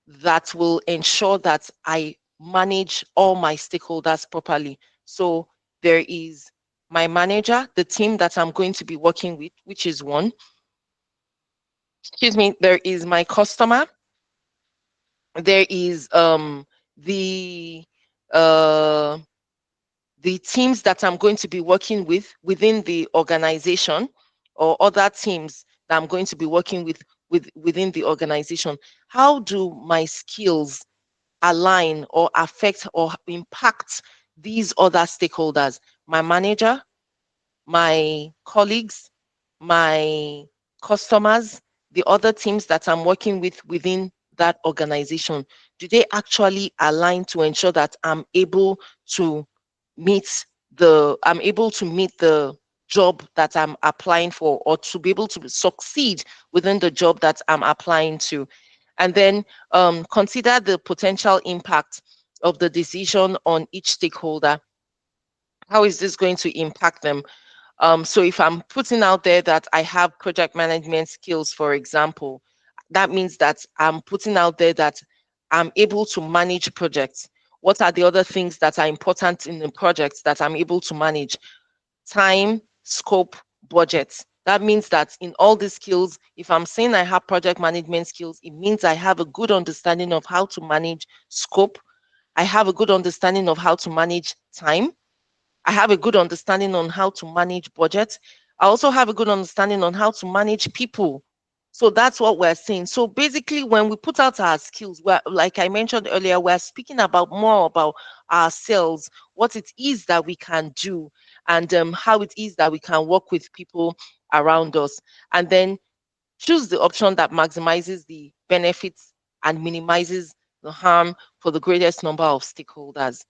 that will ensure that I manage all my stakeholders properly? So there is my manager, the team that I'm going to be working with, which is one. Excuse me, there is my customer, there is the uh the teams that I'm going to be working with within the organization, or other teams that I'm going to be working with within the organization. How do my skills align or affect or impact these other stakeholders? My manager, my colleagues, my customers, the other teams that I'm working with within that organization, do they actually align to ensure that to I'm able to meet the job that I'm applying for, or to be able to succeed within the job that I'm applying to? And then consider the potential impact of the decision on each stakeholder. How is this going to impact them? So if I'm putting out there that I have project management skills, for example, that means that I'm putting out there that I'm able to manage projects. What are the other things that are important in the projects that I'm able to manage? Time, scope, budget. That means that in all these skills, if I'm saying I have project management skills, it means I have a good understanding of how to manage scope. I have a good understanding of how to manage time. I have a good understanding on how to manage budget. I also have a good understanding on how to manage people. So that's what we're saying. So basically, when we put out our skills, we're, like I mentioned earlier, we're speaking about more about ourselves, what it is that we can do, and how it is that we can work with people around us. And then choose the option that maximizes the benefits and minimizes the harm for the greatest number of stakeholders.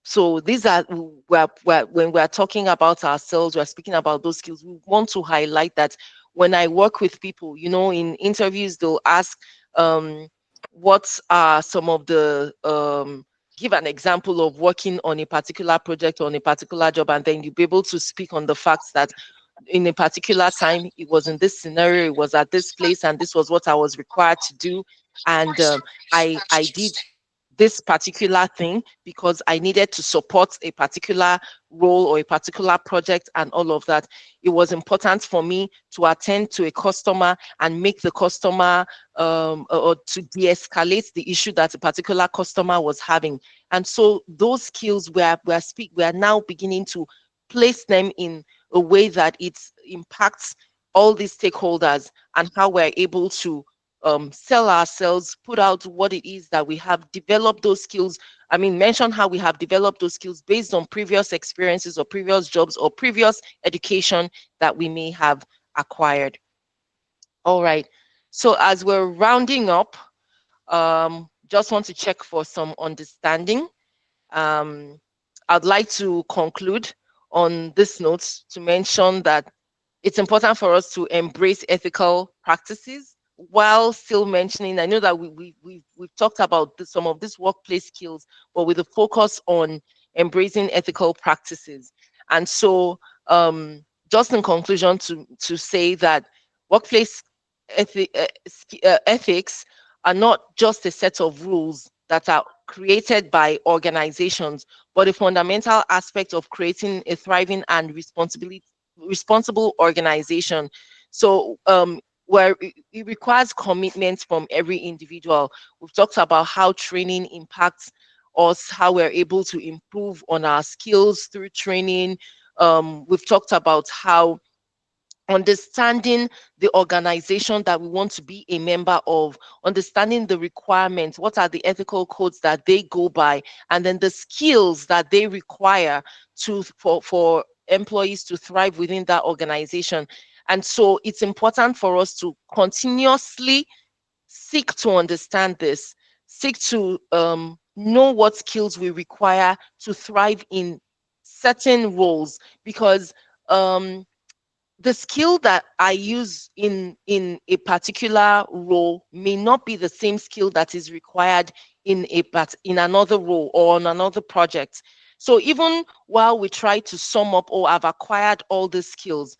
So these are, when we're talking about ourselves, we're speaking about those skills. We want to highlight that when I work with people, in interviews, they'll ask, um, what are some of the, give an example of working on a particular project or on a particular job, and then you'll be able to speak on the facts that in a particular time, it was in this scenario, it was at this place, and this was what I was required to do. And I did this particular thing because I needed to support a particular role or a particular project and all of that. It was important for me to attend to a customer and make the customer or to de-escalate the issue that a particular customer was having. And so those skills we are now beginning to place them in a way that it impacts all these stakeholders, and how we're able to sell ourselves, put out what it is that we have developed those skills. I mean, mention how we have developed those skills based on previous experiences or previous jobs or previous education that we may have acquired. All right. So as we're rounding up, just want to check for some understanding. Um, I'd like to conclude on this note to mention that it's important for us to embrace ethical practices while still mentioning, I know that we've talked about some of these workplace skills, but with a focus on embracing ethical practices. And so just in conclusion, to say that workplace ethics are not just a set of rules that are created by organizations, but a fundamental aspect of creating a thriving and responsible organization. So where it requires commitment from every individual. We've talked about how training impacts us, how we're able to improve on our skills through training. We've talked about how understanding the organization that we want to be a member of, understanding the requirements, what are the ethical codes that they go by, and then the skills that they require for employees to thrive within that organization. And so it's important for us to continuously seek to understand this, seek to know what skills we require to thrive in certain roles, because the skill that I use in a particular role may not be the same skill that is required in another role or on another project. So even while we try to sum up, or I've acquired all the skills,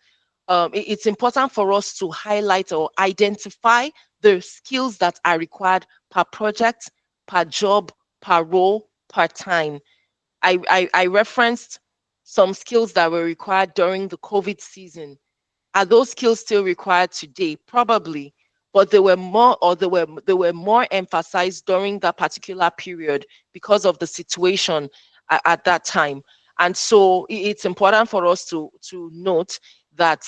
it's important for us to highlight or identify the skills that are required per project, per job, per role, per time. I referenced some skills that were required during the COVID season. Are those skills still required today? Probably, but they were more emphasized during that particular period because of the situation at that time. And so it's important for us to note that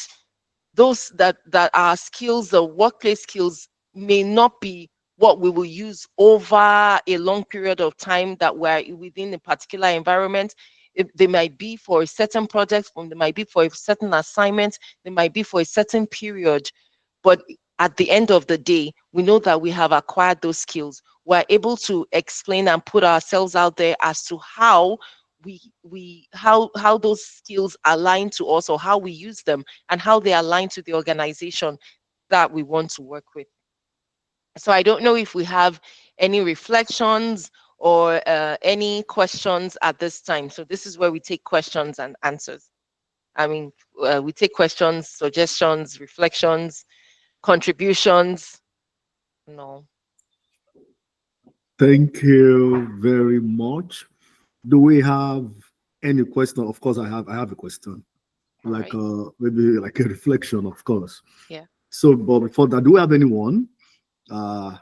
those that our skills, the workplace skills, may not be what we will use over a long period of time that we're within a particular environment. They might be for a certain project, or they might be for a certain assignment, they might be for a certain period. But at the end of the day, we know that we have acquired those skills. We're able to explain and put ourselves out there as to how how those skills align to us, or how we use them, and how they align to the organization that we want to work with. So I don't know if we have any reflections or any questions at this time. So this is where we take questions and answers. I mean, we take questions, suggestions, reflections, contributions. No. Thank you very much. Do we have any question? Of course, I have a question, All like right. maybe like a reflection, of course. Yeah. So, but before that, do we have anyone uh,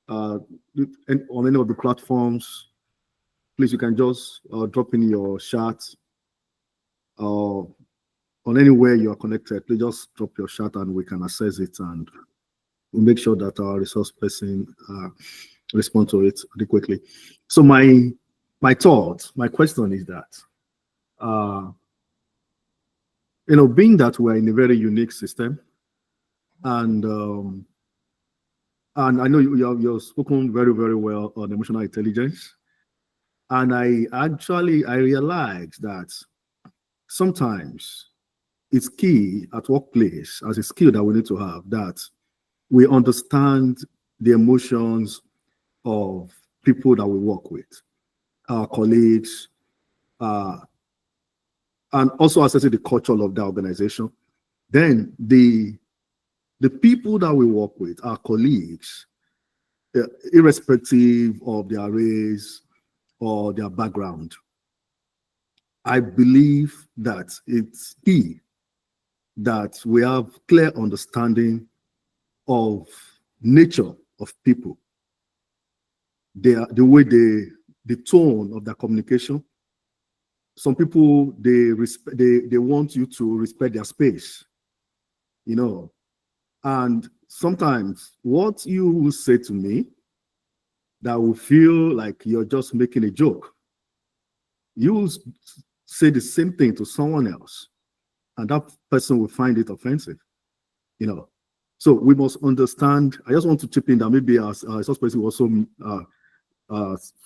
uh, on any of the platforms? Please, you can just drop in your chat or on anywhere you are connected. Please just drop your chat and we can assess it, and we'll make sure that our resource person respond to it adequately. So my thought, my question is that uh, being that we're in a very unique system, and and I know you've spoken very, very well on emotional intelligence, and I realized that sometimes it's key at workplace as a skill that we need to have, that we understand the emotions of people that we work with, our colleagues, uh, and also assessing the culture of the organization. Then the people that we work with, our colleagues, irrespective of their race or their background, I believe that it's key that we have clear understanding of nature of people, the way the tone of their communication. Some people, they want you to respect their space, and sometimes what you will say to me that will feel like you're just making a joke, you will say the same thing to someone else, and that person will find it offensive. So we must understand. I just want to chip in that maybe as such person will also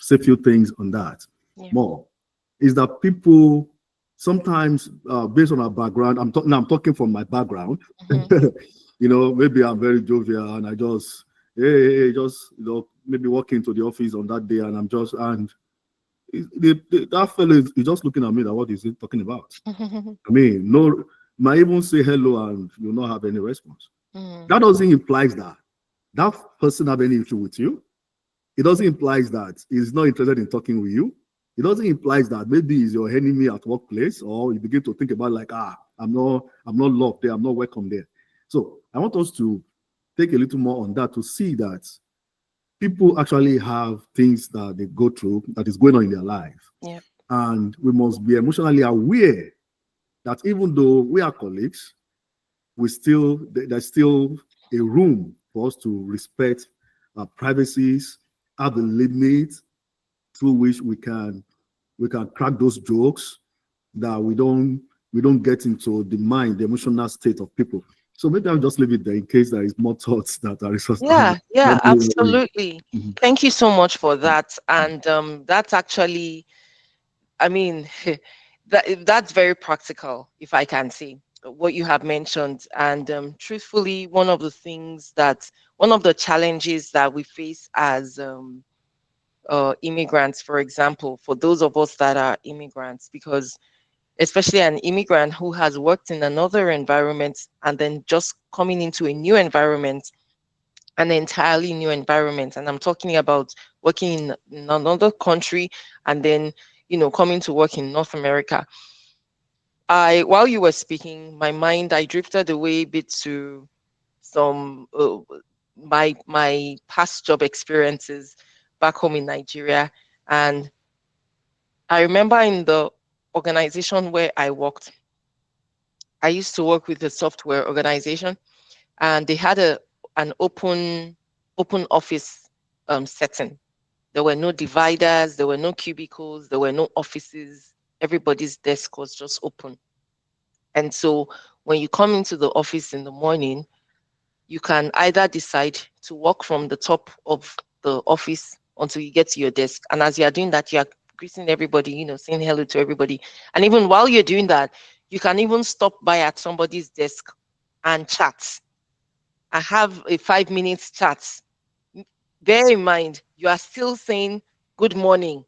say a few things on that. Yeah. More is that people sometimes, based on our background, I'm talking from my background. Maybe I'm very jovial and I just just maybe walk into the office on that day and I'm just, and that fellow is just looking at me that what is he talking about? I mean, no, might even say hello and you'll not have any response. That doesn't imply that that person have any issue with you. It doesn't imply that he's not interested in talking with you. It doesn't imply that maybe he's your enemy at workplace, or you begin to think about like, I'm not loved there, I'm not welcome there. So I want us to take a little more on that to see that people actually have things that they go through that is going on in their life. Yeah. And we must be emotionally aware that even though we are colleagues, there's still a room for us to respect our privacies, have a limit through which we can crack those jokes, that we don't get into the emotional state of people. So maybe I'll just leave it there in case there is more thoughts that are resourced. Yeah, absolutely. Thank you so much for that. And that's actually, I mean, that's very practical, if I can say. what you have mentioned. And truthfully, one of the challenges that we face as immigrants, for example, for those of us that are immigrants, because especially an immigrant who has worked in another environment and then just coming into a new environment, an entirely new environment. And I'm talking about working in another country and then, coming to work in North America. While you were speaking, my mind, I drifted away a bit to some my past job experiences back home in Nigeria. And I remember in the organization where I worked, I used to work with a software organization, and they had an open office setting. There were no dividers, there were no cubicles, there were no offices. Everybody's desk was just open. And so when you come into the office in the morning, you can either decide to walk from the top of the office until you get to your desk. And as you are doing that, you are greeting everybody, saying hello to everybody. And even while you're doing that, you can even stop by at somebody's desk and chat. I have a 5 minutes chat. Bear in mind, you are still saying good morning,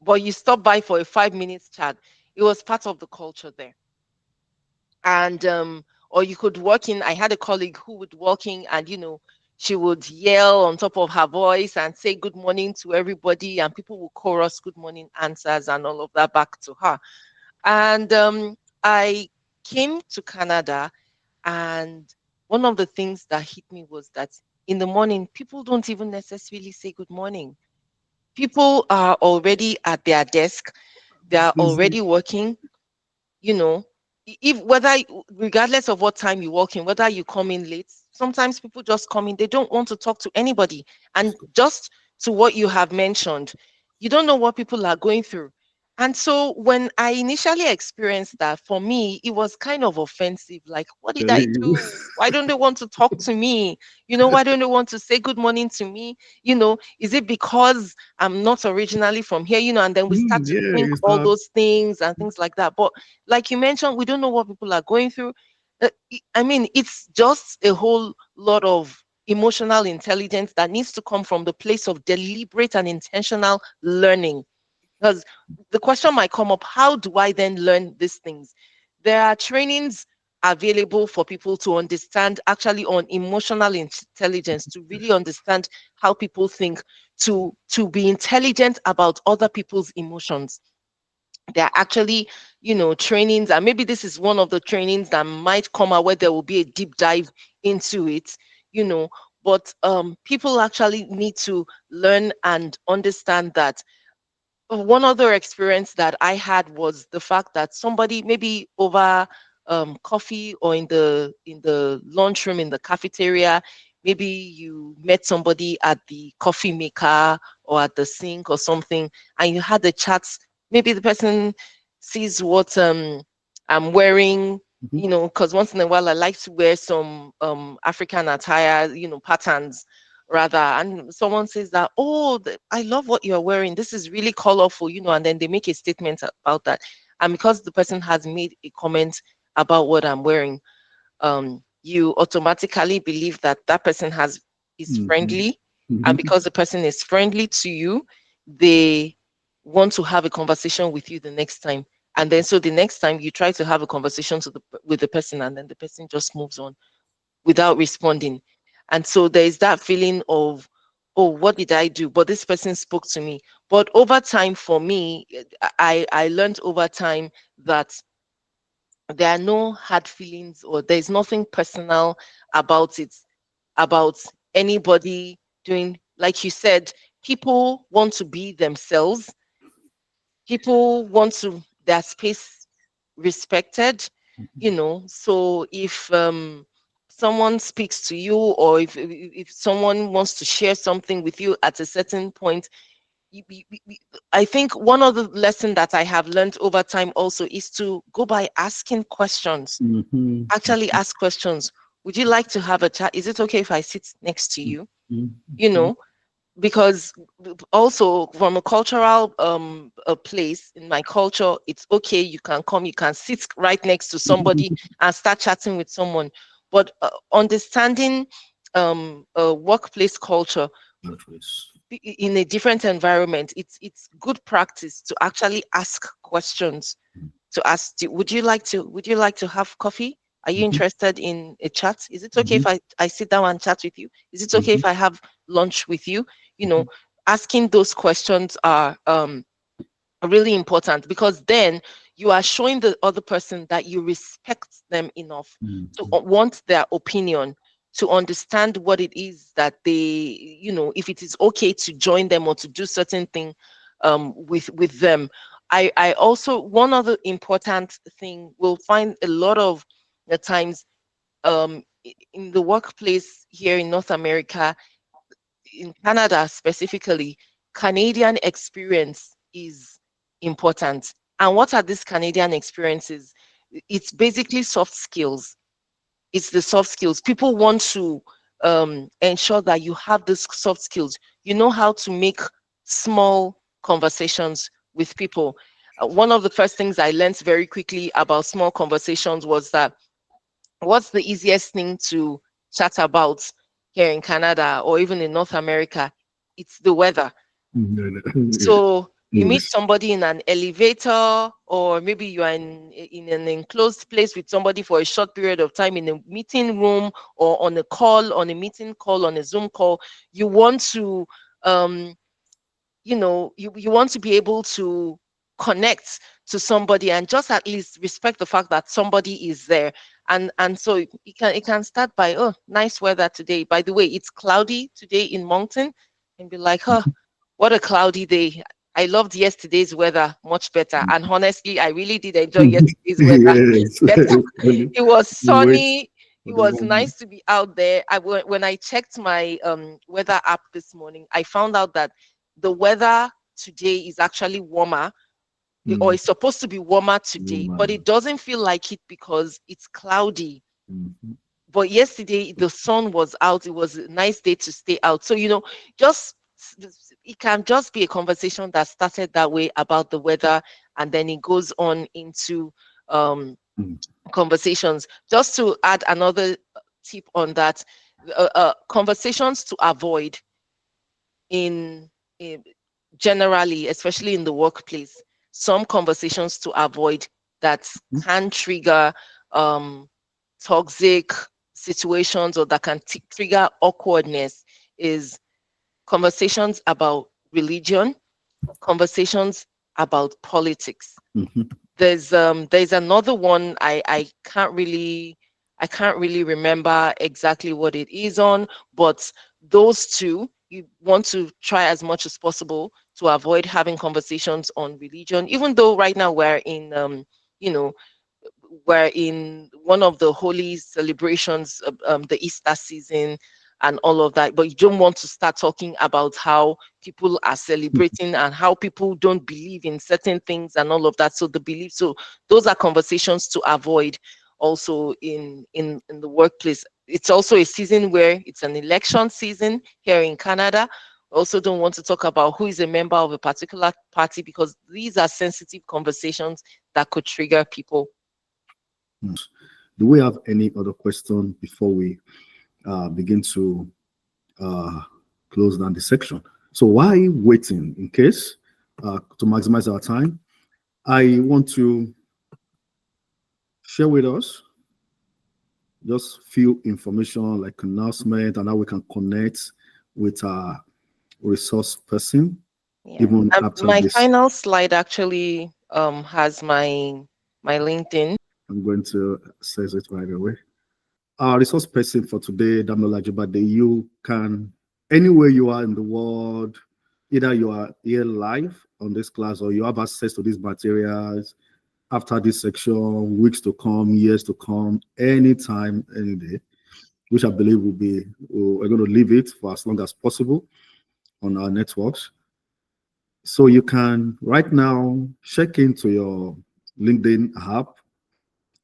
but you stop by for a 5 minutes chat. It was part of the culture there. And or you could walk in. I had a colleague who would walk in and she would yell on top of her voice and say good morning to everybody, and people would chorus good morning answers and all of that back to her. And I came to Canada, and one of the things that hit me was that in the morning, people don't even necessarily say good morning. People are already at their desk, they are Busy. already working, you know, if whether regardless of what time you walk in, whether you come in late, sometimes people just come in, they don't want to talk to anybody. And just to what you have mentioned, you don't know what people are going through. And so when I initially experienced that, for me, it was kind of offensive. Like, what did I Telling you. do? Why don't they want to talk to me? Why don't they want to say good morning to me? Is it because I'm not originally from here? And then we start to Yeah, think you all start. those things and things like that. But like you mentioned, we don't know what people are going through. I mean, it's just a whole lot of emotional intelligence that needs to come from the place of deliberate and intentional learning. Because the question might come up, how do I then learn these things? There are trainings available for people to understand, actually, on emotional intelligence, to really understand how people think, to be intelligent about other people's emotions. There are actually, trainings, and maybe this is one of the trainings that might come out where there will be a deep dive into it, you know. But people actually need to learn and understand that. One other experience that I had was the fact that somebody, maybe over coffee or in the lunchroom, in the cafeteria, maybe you met somebody at the coffee maker or at the sink or something, and you had the chats. Maybe the person sees what I'm wearing, Mhm. because once in a while I like to wear some African attire, patterns rather, and someone says that, oh, I love what you're wearing, this is really colorful, and then they make a statement about that. And because the person has made a comment about what I'm wearing, you automatically believe that that person is Mhm. friendly. And Mhm. because the person is friendly to you, they want to have a conversation with you the next time. And then so the next time you try to have a conversation with the person, and then the person just moves on without responding. And so there is that feeling of, oh, what did I do? But this person spoke to me. But over time, for me, I learned over time that there are no hard feelings, or there's nothing personal about it, about anybody doing, like you said, people want to be themselves. People want to their space respected, so if someone speaks to you, or if someone wants to share something with you at a certain point, I think one of the lesson that I have learned over time also is to go by asking questions. Mhm. Actually ask questions. Would you like to have a chat? Is it okay if I sit next to you? Mhm. you Mhm. know because also from a cultural a place, in my culture, it's okay, you can come, you can sit right next to somebody and start chatting with someone. But understanding workplace culture in a different environment, it's good practice to actually ask questions. To ask, would you like to have coffee? Are you interested in a chat? Is it okay if I sit down and chat with you? Is it okay if I have lunch with you? You know, asking those questions are really important, because then you are showing the other person that you respect them enough to want their opinion, to understand what it is that they, you know, if it is okay to join them or to do certain thing with them. I also, one other important thing, we'll find a lot of the times in the workplace here in North America, in Canada specifically, Canadian experience is important. And what are these Canadian experiences? It's basically soft skills. It's the soft skills. People want to ensure that you have these soft skills. You know how to make small conversations with people. One of the first things I learned very quickly about small conversations was that what's the easiest thing to chat about here in Canada or even in North America? It's the weather. So you meet somebody in an elevator, or maybe you are in an enclosed place with somebody for a short period of time in a meeting room or on a call, on a meeting call, on a Zoom call. You want to you know, you want to be able to connect to somebody and just at least respect the fact that somebody is there. And so it can start by, oh, nice weather today, by the way, it's cloudy today in Moncton, and be like, huh, what a cloudy day. I loved yesterday's weather much better, and honestly I really did enjoy yesterday's weather Yes. better. It was Wait sunny. for It the was moment. nice to be out there. When I checked my weather app this morning, I found out that the weather today is actually warmer, or it's supposed to be warmer today, but it doesn't feel like it because it's cloudy. But yesterday the sun was out. It was a nice day to stay out. So, you know, just it can just be a conversation that started that way about the weather, and then it goes on into um conversations. Just to add another tip on that, conversations to avoid in generally, especially in the workplace, some conversations to avoid that can trigger um, toxic situations, or that can trigger awkwardness, is conversations about religion, conversations about politics. There's another one, I can't really remember exactly what it is on, but those two, you want to try as much as possible to avoid having conversations on religion, even though right now we're in you know, we're in one of the holy celebrations, the Easter season and all of that. But you don't want to start talking about how people are celebrating and how people don't believe in certain things and all of that. So the belief, so those are conversations to avoid also in the workplace. It's also a season where it's an election season here in Canada. Also don't want to talk about who is a member of a particular party, because these are sensitive conversations that could trigger people. Do we have any other question before we begin to uh, close down the section? So while waiting, in case to maximize our time, I want to share with us just few information like announcement and how we can connect with our resource person Yeah. even after My this. final slide actually has my LinkedIn. I'm going to say it right away. Our resource person for today, Damilola Ajibade, you can, anywhere you are in the world, either you are here live on this class or you have access to these materials after this section, weeks to come, years to come, anytime, any day, which I believe we're going to leave it for as long as possible on our networks. So you can right now check into your LinkedIn app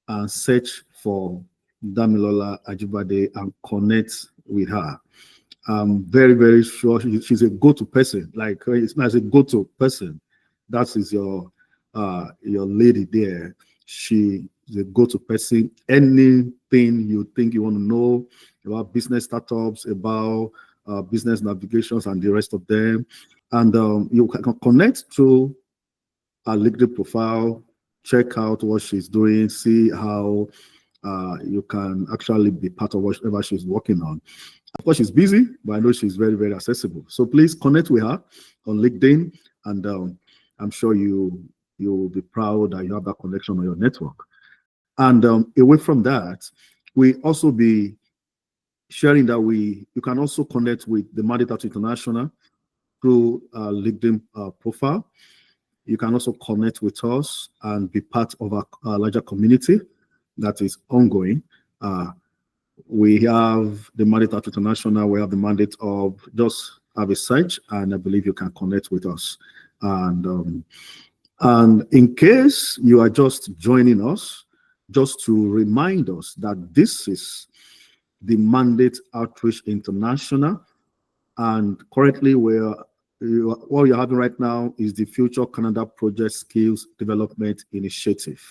and search for Damilola Ajibade and connect with her. I'm very, very sure she's a go-to person. Like it's as a go-to person. That is your lady there. She is a go-to person. Anything you think you want to know about business startups, about business navigations, and the rest of them, and you can connect to her LinkedIn profile, check out what she's doing, see how you can actually be part of whatever she's working on. Of course, she's busy, but I know she's very, very accessible. So please connect with her on LinkedIn, and I'm sure you will be proud that you have that connection on your network. And away from that, we also be sharing that you can also connect with the Mandate International through LinkedIn profile. You can also connect with us and be part of our larger community that is ongoing. We have the mandate at International. We have the mandate of just have a search, and I believe you can connect with us. And in case you are just joining us, just to remind us that this is the Mandate Outreach International, and currently what you're having right now is the Future Canada Project Skills Development Initiative.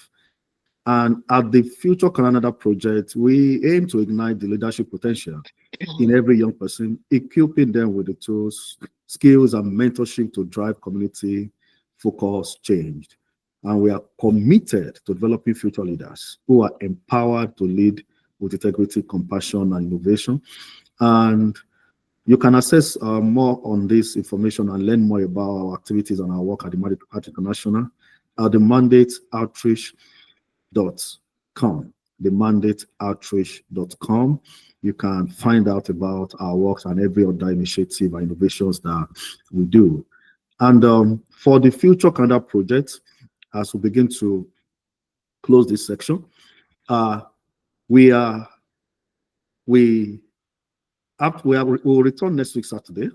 And at the Future Canada Project, we aim to ignite the leadership potential in every young person, equipping them with the tools, skills, and mentorship to drive community focus change. And we are committed to developing future leaders who are empowered to lead with integrity, compassion, and innovation. And you can access more on this information and learn more about our activities and our work at the Mandate International at the mandateoutreach.com. themandateoutreach.com. You can find out about our works and every other initiative and innovations that we do. And for the Future Canada project, as we begin to close this section, we will return next week Saturday.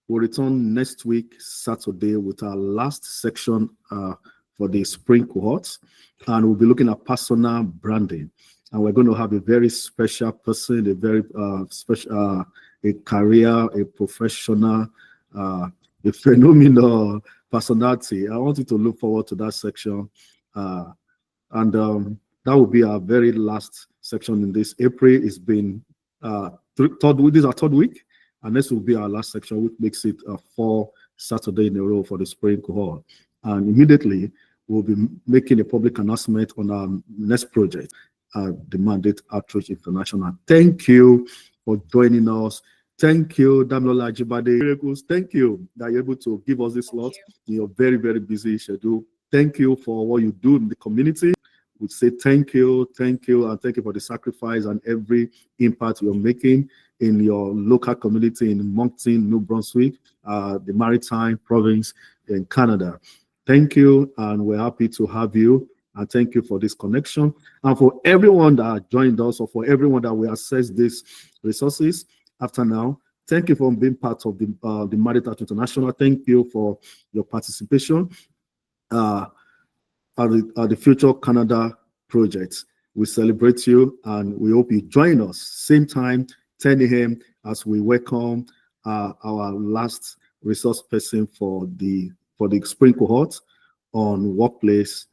We'll return next week Saturday with our last section for the spring cohort, and we'll be looking at personal branding. And we're going to have a very special person, a very special, a career, a professional, a phenomenal personality. I want you to look forward to that section. And that will be our very last section in this April. It's been third week. This is our third week, and this will be our last section, which makes it 4 Saturday in a row for the spring cohort. And immediately we'll be making a public announcement on our next project, the Mandate Outreach International. Thank you for joining us. Thank you, Damilola Ajibade. Thank you that you're able to give us this slot in your very, very busy schedule. Thank you for what you do in the community. We say thank you, and thank you for the sacrifice and every impact you're making in your local community in Moncton, New Brunswick, the Maritime Province in Canada. Thank you, and we're happy to have you. And thank you for this connection. And for everyone that joined us, or for everyone that will access these resources after now, thank you for being part of the Mandate International. Thank you for your participation at the Future Canada project. We celebrate you, and we hope you join us same time, 10 a.m. as we welcome our last resource person for the spring cohort on workplace,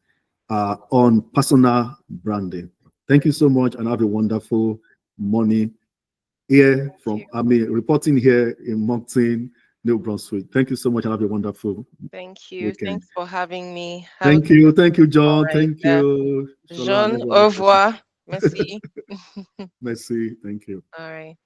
on personal branding. Thank you so much, and have a wonderful morning here reporting here in Moncton, New Brunswick. Thank you so much, and have a wonderful Thank you. weekend. Thanks for having me. Thank you, John. Right. Thank you. Jean, au revoir. Merci. Merci. Thank you. All right.